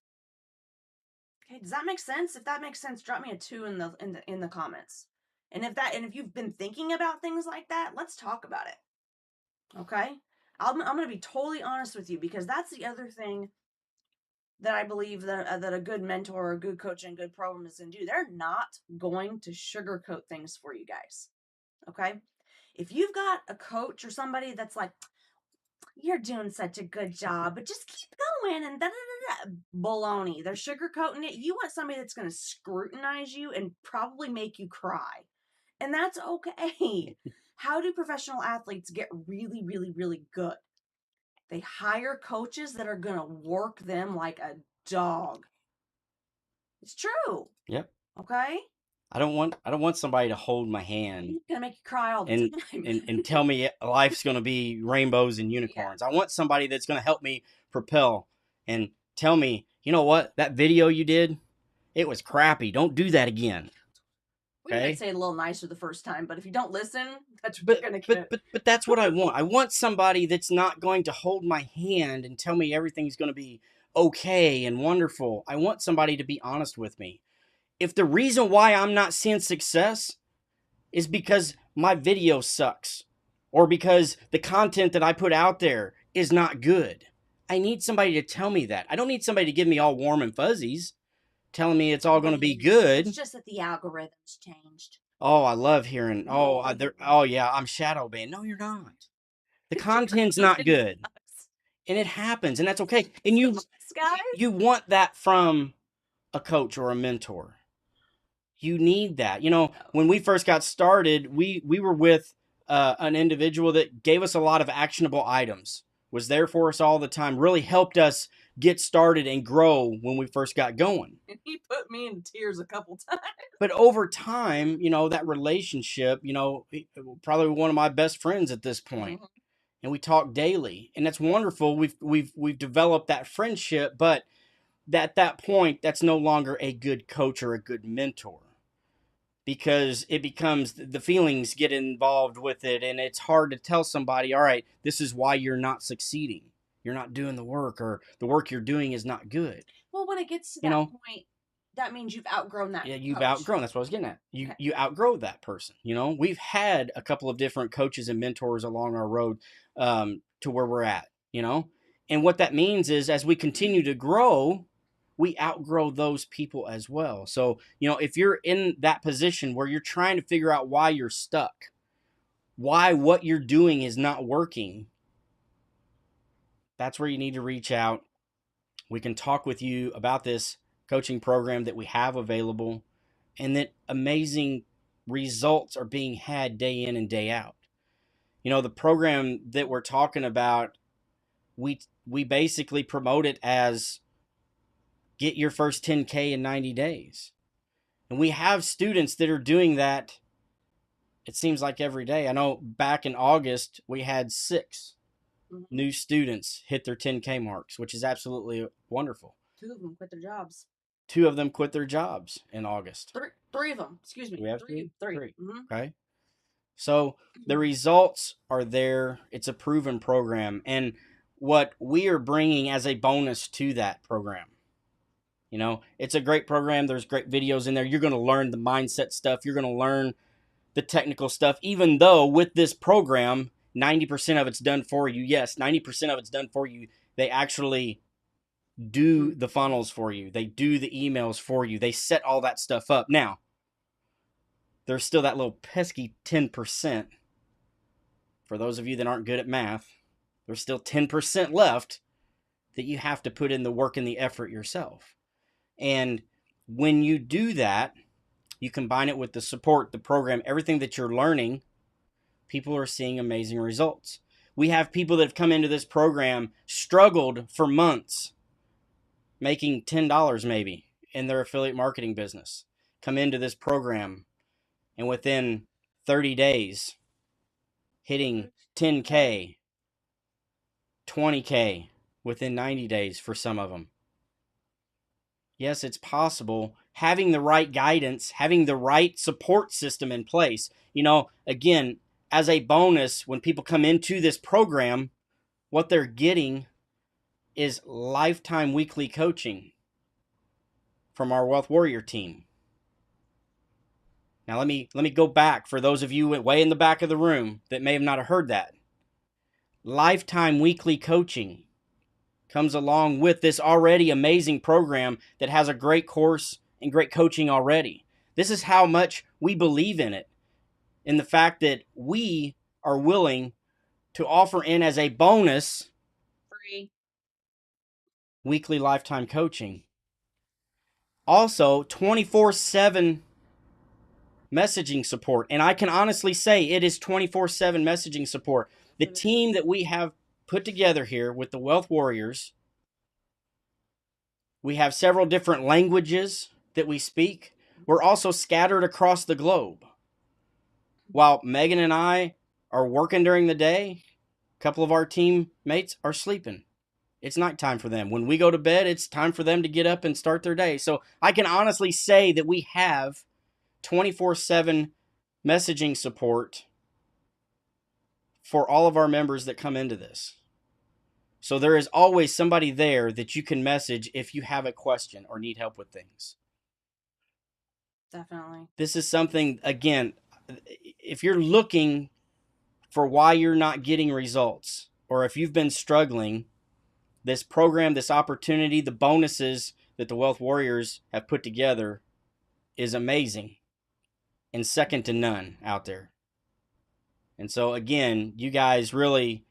Okay, does that make sense? If that makes sense, drop me a 2 in the comments. And if you've been thinking about things like that, let's talk about it. Okay? I'm going to be totally honest with you because that's the other thing that I believe that a good mentor or a good coach and good program is going to do. They're not going to sugarcoat things for you guys. Okay? If you've got a coach or somebody that's like, you're doing such a good job, but just keep going and da da da da. Baloney. They're sugarcoating it. You want somebody that's going to scrutinize you and probably make you cry. And that's okay. How do professional athletes get really, really, really good? They hire coaches that are going to work them like a dog. It's true. Yep. Okay? I don't want somebody to hold my hand It's going to make you cry all the and time. and tell me life's going to be rainbows and Yeah. unicorns. I want somebody that's going to help me propel and tell me, you know what, that video you did, it was crappy. Don't do that again. We might Okay? say it a little nicer the first time, but if you don't listen, that's what you're going to get. But that's what I want. I want somebody that's not going to hold my hand and tell me everything's going to be okay and wonderful. I want somebody to be honest with me. If the reason why I'm not seeing success is because my video sucks or because the content that I put out there is not good, I need somebody to tell me that. I don't need somebody to give me all warm and fuzzies telling me it's all going to be good. It's just that the algorithms changed. Oh, I love hearing. Oh, Oh, oh yeah, I'm shadow banned. No, you're not. The it's your content's not good, sucks. and it happens, and that's okay. And Guys, you want that from a coach or a mentor. You need that. You know, when we first got started, we were with an individual that gave us a lot of actionable items, was there for us all the time, really helped us get started and grow when we first got going. and he put me in tears a couple times. But over time, you know, that relationship, you know, probably one of my best friends at this point. Mhm. And we talk daily, and that's wonderful. We've developed that friendship, but at that point, that's no longer a good coach or a good mentor, because it becomes, the feelings get involved with it, and it's hard to tell somebody, all right, this is why you're not succeeding. You're not doing the work, or the work you're doing is not good. Well, when it gets to You that know, point, that means you've outgrown that yeah, you've coach. outgrown. That's what I was getting at. Okay. You outgrow that person. You know, we've had a couple of different coaches and mentors along our road to where we're at. You know, and what that means is, as we continue to grow, we outgrow those people as well. So, you know, if you're in that position where you're trying to figure out why you're stuck, why what you're doing is not working, that's where you need to reach out. We can talk with you about this coaching program that we have available, and that amazing results are being had day in and day out. You know, the program that we're talking about, we basically promote it as get your first 10K in 90 days. And we have students that are doing that, it seems like every day. I know back in August, we had 6 new students hit their 10K marks, which is absolutely wonderful. 2 of them quit their jobs. 2 of them quit their jobs in August. Three of them. Excuse me. Do we have Three. 3? Mm-hmm. Okay. So the results are there. It's a proven program. And what we are bringing as a bonus to that program, you know, it's a great program. There's great videos in there. You're going to learn the mindset stuff. You're going to learn the technical stuff, even though with this program, 90% of it's done for you. Yes, 90% of it's done for you. They actually do the funnels for you. They do the emails for you. They set all that stuff up. Now, there's still that little pesky 10%. For those of you that aren't good at math, there's still 10% left that you have to put in the work and the effort yourself. And when you do that, you combine it with the support, the program, everything that you're learning, people are seeing amazing results. We have people that have come into this program, struggled for months, making $10 maybe in their affiliate marketing business, come into this program, and within 30 days, hitting 10K, 20K within 90 days for some of them. Yes, it's possible. Having the right guidance, having the right support system in place. You know, again, as a bonus, when people come into this program, what they're getting is lifetime weekly coaching from our Wealth Warrior team. Now let me go back for those of you way in the back of the room that may have not heard that. Lifetime weekly coaching. comes along with this already amazing program that has a great course and great coaching already. This is how much we believe in it, in the fact that we are willing to offer in as a bonus Free. weekly lifetime coaching. Also, 24/7 messaging support. And I can honestly say it is 24/7 messaging support. The team that we have put together here with the Wealth Warriors, we have several different languages that we speak. We're also scattered across the globe. While Megan and I are working during the day, a couple of our teammates are sleeping. It's nighttime for them. When we go to bed, it's time for them to get up and start their day. So I can honestly say that we have 24/7 messaging support for all of our members that come into this. So there is always somebody there that you can message if you have a question or need help with things. Definitely. This is something, again, if you're looking for why you're not getting results, or if you've been struggling, this program, this opportunity, the bonuses that the Wealth Warriors have put together is amazing and second to none out there. And so, again, you guys really,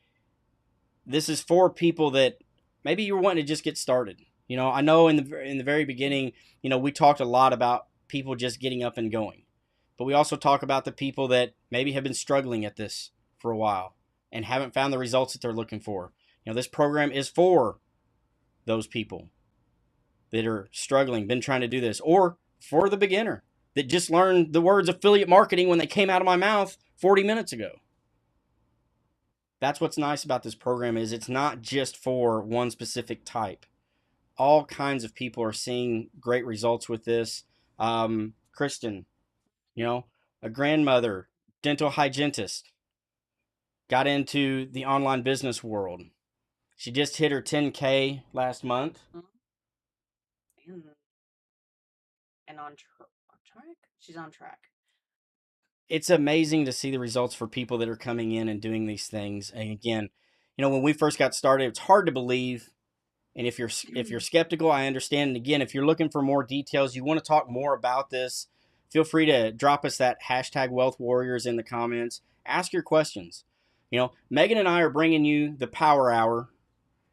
this is for people that maybe you're wanting to just get started. You know, I know in the very beginning, you know, we talked a lot about people just getting up and going, but we also talk about the people that maybe have been struggling at this for a while and haven't found the results that they're looking for. You know, this program is for those people that are struggling, been trying to do this, or for the beginner that just learned the words affiliate marketing when they came out of my mouth 40 minutes ago. That's what's nice about this program is it's not just for one specific type. All kinds of people are seeing great results with this. Kristen, you know, a grandmother, dental hygienist, got into the online business world. She just hit her 10K last month. And, and on track? She's on track. It's amazing to see the results for people that are coming in and doing these things. And again, you know, when we first got started, it's hard to believe. And if you're skeptical, I understand. And again, if you're looking for more details, you want to talk more about this, feel free to drop us that hashtag Wealth Warriors in the comments. Ask your questions. You know, Megan and I are bringing you the Power Hour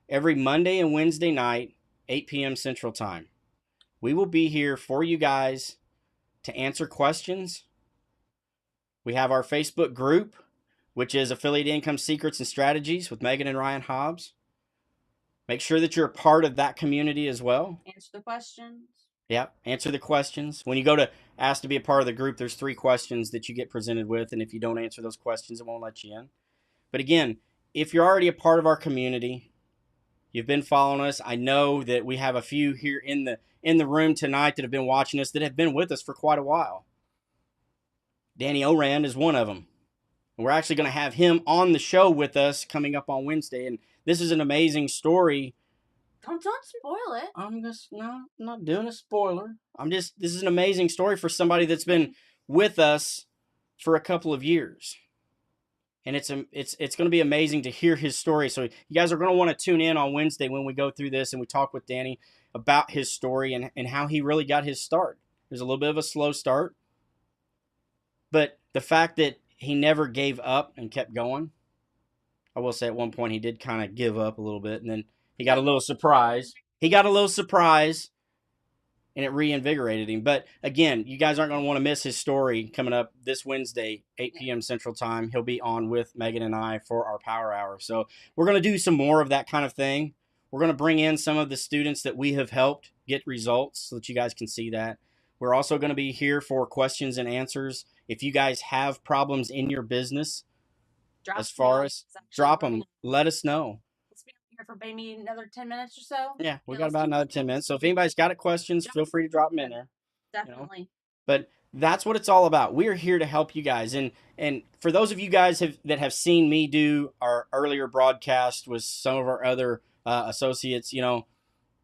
every Monday and Wednesday night, 8 p.m. Central Time. We will be here for you guys to answer questions. We have our Facebook group, which is Affiliate Income Secrets and Strategies with Megan and Ryan Hobbs. Make sure that you're a part of that community as well. Answer the questions. Yeah, answer the questions. When you go to ask to be a part of the group, there's 3 questions that you get presented with, and if you don't answer those questions, it won't let you in. But again, if you're already a part of our community, you've been following us. I know that we have a few here in the room tonight that have been watching us that have been with us for quite a while. Danny Orand is one of them. We're actually going to have him on the show with us coming up on Wednesday, and this is an amazing story. Don't spoil it. I'm not doing a spoiler. This is an amazing story for somebody that's been with us for a couple of years. And it's going to be amazing to hear his story. So you guys are going to want to tune in on Wednesday when we go through this and we talk with Danny about his story and how he really got his start. There's a little bit of a slow start, but the fact that he never gave up and kept going. I will say at one point he did kind of give up a little bit, and then he got a little surprise. And it reinvigorated him. But again, you guys aren't going to want to miss his story coming up this Wednesday, 8 p.m. Central Time. He'll be on with Megan and I for our Power Hour. So we're going to do some more of that kind of thing. We're going to bring in some of the students that we have helped get results so that you guys can see that. We're also going to be here for questions and answers. If you guys have problems in your business, drop them. Let us know. Let's be here for maybe another 10 minutes or so. Yeah, we got about another 10 minutes. So if anybody's got questions, feel free to drop them in there. Definitely. You know? But that's what it's all about. We're here to help you guys. And for those of you guys that have seen me do our earlier broadcast with some of our other associates, you know,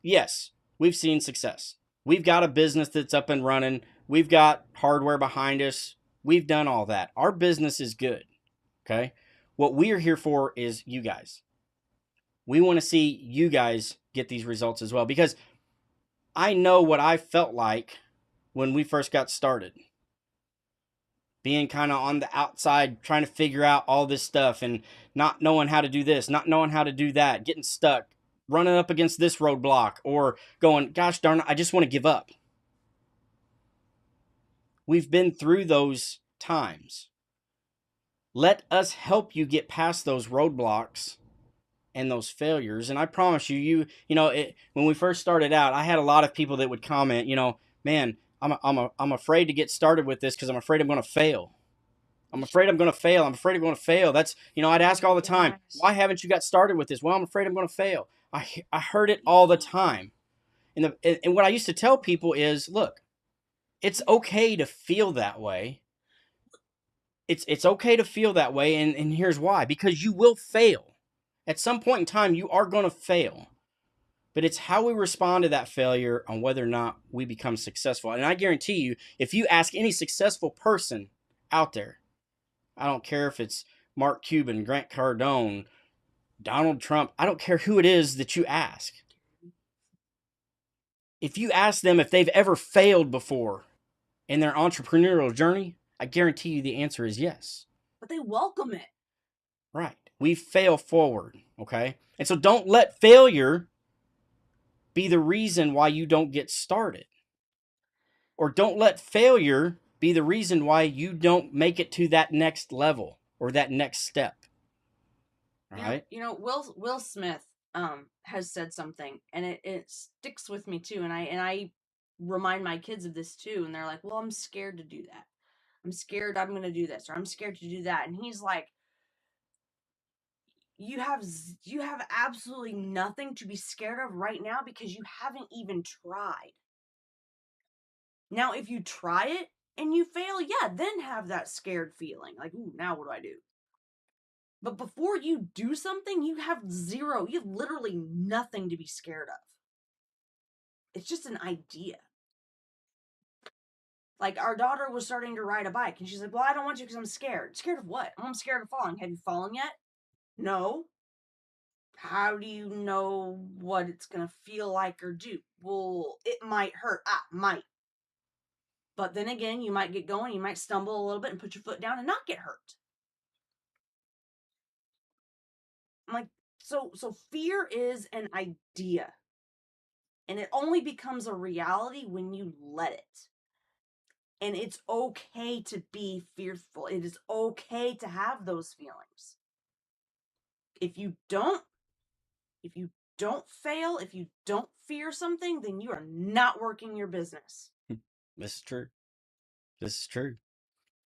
yes, we've seen success. We've got a business that's up and running. We've got hardware behind us. We've done all that. Our business is good. Okay. What we are here for is you guys. We want to see you guys get these results as well, because I know what I felt like when we first got started, being kind of on the outside, trying to figure out all this stuff and not knowing how to do this, not knowing how to do that, getting stuck, running up against this roadblock, or going, gosh darn it, I just want to give up. We've been through those times. Let us help you get past those roadblocks and those failures. And I promise when we first started out, I had a lot of people that would comment, man, I'm afraid to get started with this because I'm afraid I'm going to fail. I'm afraid I'm going to fail. I'm afraid I'm going to fail. That's, I'd ask all the time, why haven't you got started with this? Well, I'm afraid I'm going to fail. I heard it all the time. And what I used to tell people is, look, it's okay to feel that way. It's okay to feel that way. And here's why, because you will fail. At some point in time, you are going to fail. But it's how we respond to that failure on whether or not we become successful. And I guarantee you, if you ask any successful person out there, I don't care if it's Mark Cuban, Grant Cardone, Donald Trump, I don't care who it is that you ask. If you ask them if they've ever failed before in their entrepreneurial journey, I guarantee you the answer is yes. But they welcome it. Right. We fail forward, okay? And so don't let failure be the reason why you don't get started. Or don't let failure be the reason why you don't make it to that next level or that next step. All right? Will Smith has said something, and it sticks with me too, and I remind my kids of this too, and they're like, well, I'm scared to do that. I'm scared I'm going to do this, or I'm scared to do that. And he's like, you have absolutely nothing to be scared of right now because you haven't even tried. Now, if you try it and you fail, yeah, then have that scared feeling. Like, ooh, now what do I do? But before you do something, you have literally nothing to be scared of. It's just an idea. Like, our daughter was starting to ride a bike, and she's like, well, I don't want to because I'm scared. Scared of what? I'm scared of falling. Have you fallen yet? No. How do you know what it's going to feel like or do? Well, it might hurt. Might. But then again, you might get going, you might stumble a little bit and put your foot down and not get hurt. I'm like, so fear is an idea. And it only becomes a reality when you let it. And it's okay to be fearful. It is okay to have those feelings. If you don't fail, if you don't fear something, then you are not working your business. This is true. This is true.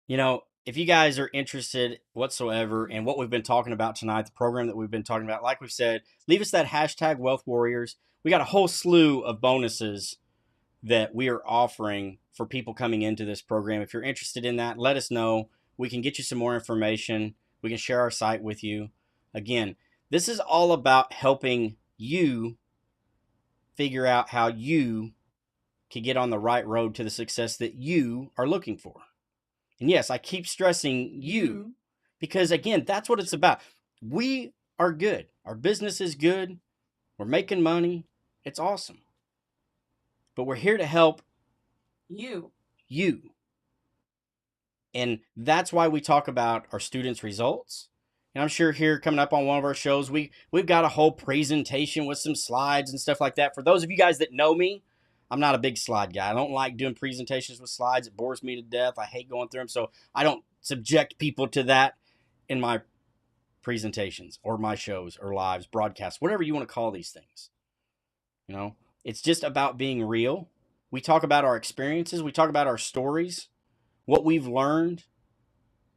If you guys are interested whatsoever in what we've been talking about tonight, the program that we've been talking about, like we've said, leave us that hashtag Wealth Warriors. We got a whole slew of bonuses that we are offering for people coming into this program. If you're interested in that, let us know. We can get you some more information. We can share our site with you. Again, this is all about helping you figure out how you can get on the right road to the success that you are looking for. And yes, I keep stressing you because, again, that's what it's about. We are good. Our business is good. We're making money. It's awesome. But we're here to help you. And that's why we talk about our students' results. And I'm sure here coming up on one of our shows, we've got a whole presentation with some slides and stuff like that. For those of you guys that know me, I'm not a big slide guy. I don't like doing presentations with slides. It bores me to death. I hate going through them. So I don't subject people to that in my presentations or my shows or lives, broadcasts, whatever you want to call these things. It's just about being real. We talk about our experiences. We talk about our stories, what we've learned,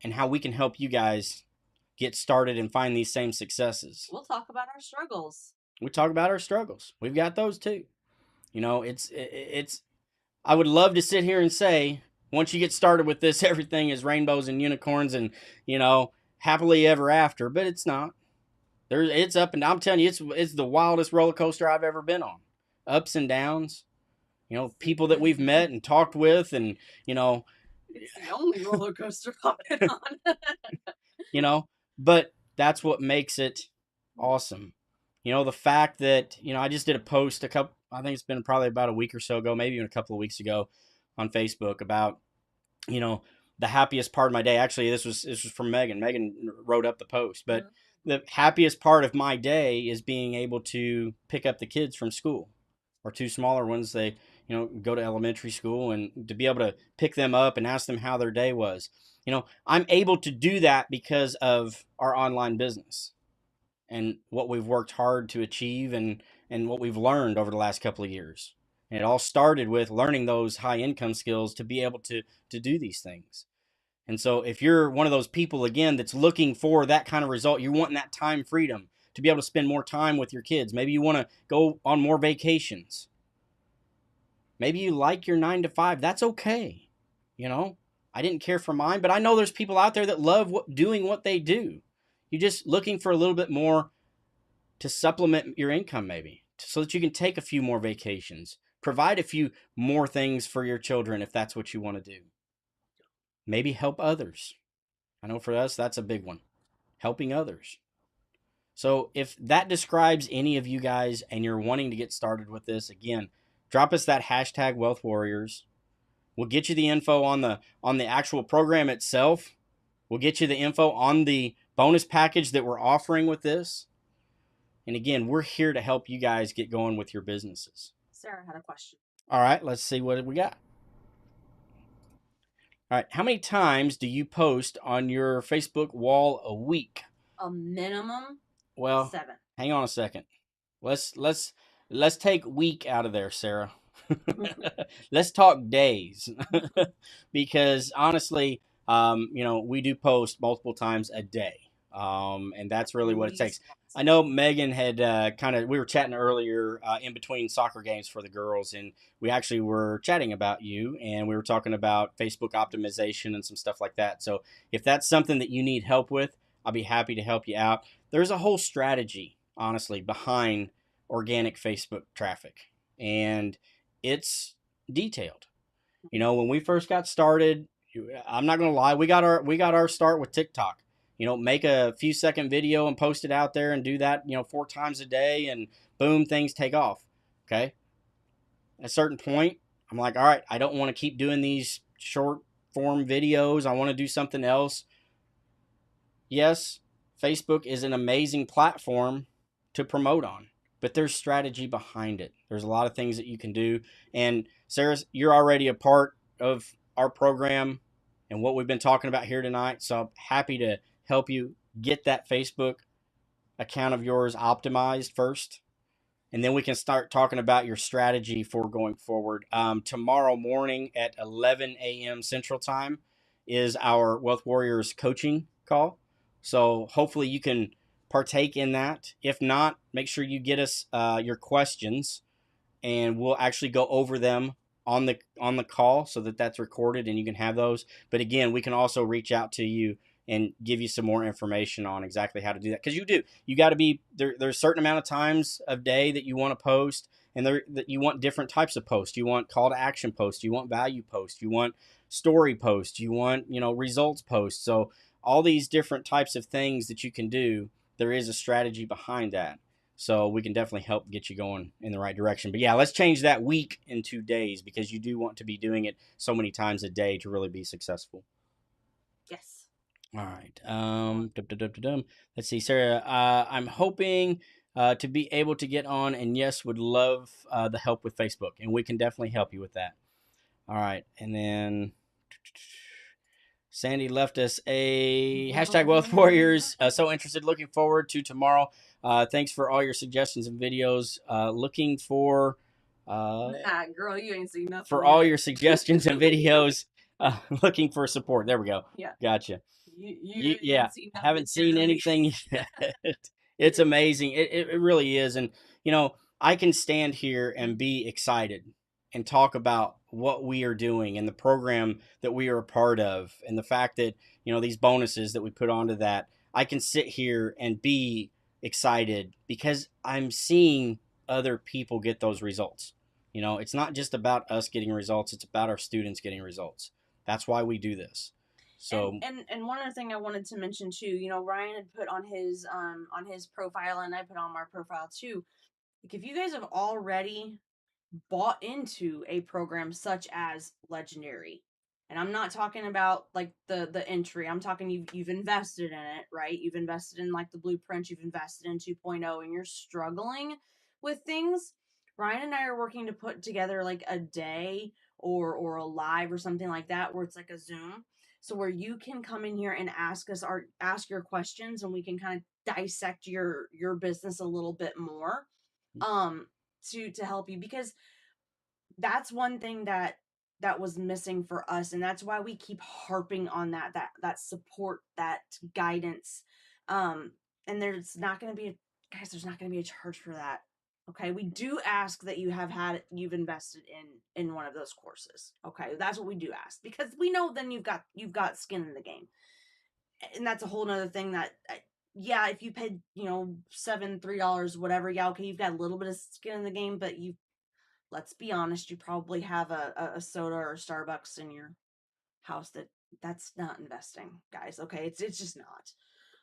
and how we can help you guys get started and find these same successes. We'll talk about our struggles. We talk about our struggles. We've got those too. It's I would love to sit here and say, once you get started with this, everything is rainbows and unicorns and, happily ever after, but it's not. It's up and down. I'm telling you, it's the wildest roller coaster I've ever been on. Ups and downs. People that we've met and talked with, and it's the only roller coaster I've been on. But that's what makes it awesome. The fact that, I just did a post I think it's been probably about a week or so ago, maybe even a couple of weeks ago on Facebook about, you know, the happiest part of my day. Actually, this was from Megan. Megan wrote up the post, but Mhm. the happiest part of my day is being able to pick up the kids from school, or two smaller ones. They, go to elementary school, and to be able to pick them up and ask them how their day was. I'm able to do that because of our online business and what we've worked hard to achieve, and what we've learned over the last couple of years. And it all started with learning those high income skills to be able to do these things. And so if you're one of those people, again, that's looking for that kind of result, you're wanting that time freedom to be able to spend more time with your kids. Maybe you want to go on more vacations. Maybe you like your 9 to 5. That's okay. You know, I didn't care for mine, but I know there's people out there that love doing what they do. You're just looking for a little bit more to supplement your income, maybe, so that you can take a few more vacations, provide a few more things for your children if that's what you want to do. Maybe help others. I know for us, that's a big one, helping others. So if that describes any of you guys and you're wanting to get started with this, again, drop us that hashtag Wealth Warriors. We'll get you the info on the actual program itself. We'll get you the info on the bonus package that we're offering with this. And again, we're here to help you guys get going with your businesses. Sarah had a question. All right, let's see what we got. All right, how many times do you post on your Facebook wall a week? A minimum Well, 7. hang on a second. Let's take week out of there, Sarah. Let's talk days, because honestly, we do post multiple times a day, and At that's really what it takes. least once I a day. know Megan had we were chatting earlier in between soccer games for the girls, and we actually were chatting about you, and we were talking about Facebook optimization and some stuff like that. So if that's something that you need help with, I'll be happy to help you out. There's a whole strategy, honestly, behind organic Facebook traffic, and it's detailed. When we first got started, I'm not gonna lie, we got our start with TikTok. Make a few second video and post it out there and do that, 4 times a day, and boom, things take off. Okay. At a certain point, I'm like, all right, I don't want to keep doing these short form videos. I want to do something else. Yes, Facebook is an amazing platform to promote on, but there's strategy behind it. There's a lot of things that you can do. And Sarah, you're already a part of our program and what we've been talking about here tonight. So I'm happy to help you get that Facebook account of yours optimized first. And then we can start talking about your strategy for going forward. Tomorrow morning at 11 a.m. Central Time is our Wealth Warriors coaching call. So hopefully you can partake in that. If not, make sure you get us your questions, and we'll actually go over them on the call, so that that's recorded and you can have those. But again, we can also reach out to you and give you some more information on exactly how to do that, because you got to be there. There's a certain amount of times of day that you want to post, and that you want different types of posts. You want call to action posts, you want value posts, you want story posts, you want results posts. So all these different types of things that you can do, there is a strategy behind that. So we can definitely help get you going in the right direction. But yeah, let's change that week into days, because you do want to be doing it so many times a day to really be successful. Yes. All right. Let's see, Sarah. I'm hoping to be able to get on, and yes, would love the help with Facebook, and we can definitely help you with that. All right, and then Sandy left us a hashtag Wealth Warriors. So interested, looking forward to tomorrow. Thanks for all your suggestions and videos. Looking uh, Girl, you ain't seen nothing for all yet. your suggestions and videos. Looking for support. There we go. Yeah. Gotcha. You Yeah, ain't seen nothing haven't seen early. anything yet. It's amazing. It really is. And, I can stand here and be excited and talk about what we are doing and the program that we are a part of, and the fact that, these bonuses that we put onto that. I can sit here and be excited because I'm seeing other people get those results. It's not just about us getting results, it's about our students getting results. That's why we do this. So And one other thing I wanted to mention too, Ryan had put on his profile, and I put on my profile too. Like, if you guys have already bought into a program such as Legendary, and I'm not talking about like the entry, I'm talking you've invested in it, right? You've invested in like the blueprint, you've invested in 2.0, and you're struggling with things. Ryan and I are working to put together like a day or a live or something like that, where it's like a Zoom, so where you can come in here and ask your questions, and we can kind of dissect your business a little bit more, um to help you, because that's one thing that was missing for us, and that's why we keep harping on that support, that guidance. And there's not going to be guys, there's not going to be a charge for that. Okay, we do ask that you've invested in one of those courses. Okay, that's what we do ask, because we know then you've got skin in the game. And that's a whole nother thing that, yeah, if you paid $7 $3 whatever, yeah, okay, you've got a little bit of skin in the game, but you, let's be honest, you probably have a soda or a Starbucks in your house that's not investing, guys. Okay, it's just not.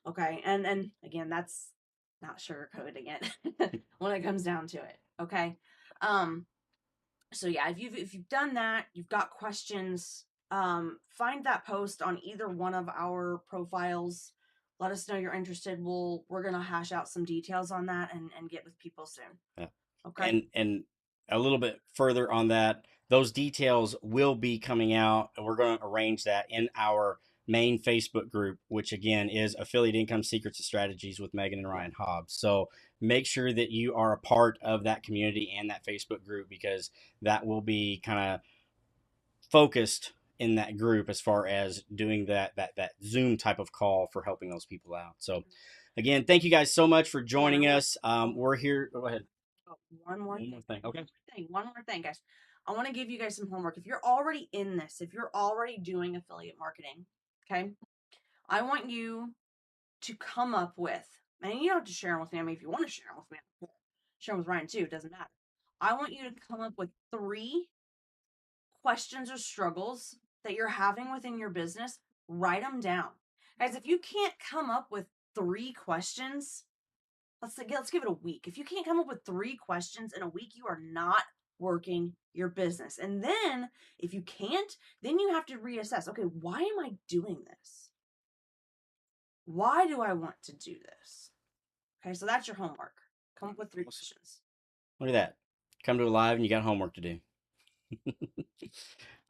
Okay, and again, that's not sugarcoating it when it comes down to it. Okay, um, so yeah, if you've done that, you've got questions, find that post on either one of our profiles. Let us know you're interested. We're gonna hash out some details on that and get with people soon. yeah. Okay. And a little bit further on that, those details will be coming out, and we're going to arrange that in our main Facebook group, which again is Affiliate Income Secrets and Strategies with Megan and Yeah. Ryan Hobbs. So make sure that you are a part of that community and that Facebook group, because that will be kind of focused in that group as far as doing that Zoom type of call for helping those people out. So again, thank you guys so much for Oh, and joining us. We're here. Go ahead. one more One thing. more thing. Okay. One more thing, guys. I want to give you guys some homework. If you're already in this, if you're already doing affiliate marketing, okay, I want you to come up with, and you don't have to share them with me. I mean, if you want to share them with me, share them with Ryan too. It doesn't matter. I want you to come up with 3 questions or struggles that you're having within your business. Write them down, guys. If you can't come up with 3 questions, let's give it a week. If you can't come up with 3 questions in a week, you are not working your business. And then if you can't, then you have to reassess. Okay, why am I doing this? Why do I want to do this? Okay, so that's your homework. Come up with 3 questions. Look at that. Come to a live and you got homework to do.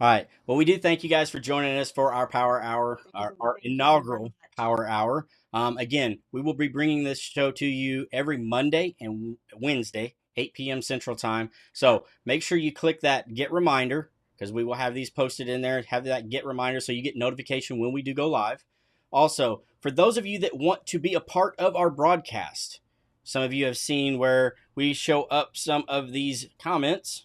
All right. Well, we do thank you guys for joining us for our Power Hour, our Thank you very inaugural much. Power Hour. Again, we will be bringing this show to you every Monday and Wednesday, 8 p.m. Central Time. So make sure you click that get reminder, because we will have these posted in there. Have that get reminder so you get notification when we do go live. Also, for those of you that want to be a part of our broadcast, some of you have seen where we show up some of these comments.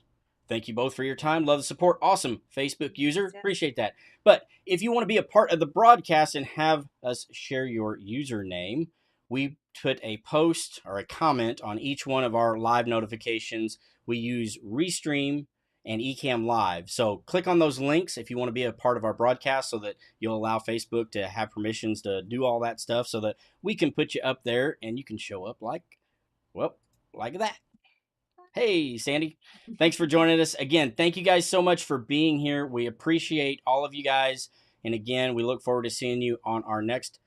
Thank you both for your time. Love the support. Awesome. Facebook user. Yeah. Appreciate that. But if you want to be a part of the broadcast and have us share your username, we put a post or a comment on each one of our live notifications. We use Restream and Ecamm Live. So click on those links if you want to be a part of our broadcast, so that you'll allow Facebook to have permissions to do all that stuff, so that we can put you up there and you can show up like, well, like that. Hey, Sandy. Thanks for joining us. Again, thank you guys so much for being here. We appreciate all of you guys. And again, we look forward to seeing you on our next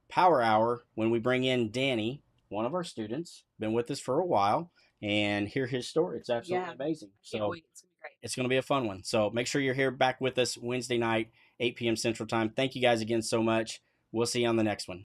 Power Hour when we bring in Danny, one of our students, been with us for a while, and hear his story. It's absolutely amazing. So Wait. It's gonna be great. it's going to be a fun one. So make sure you're here back with us Wednesday night, 8 p.m. Central Time. Thank you guys again so much. We'll see you on the next one.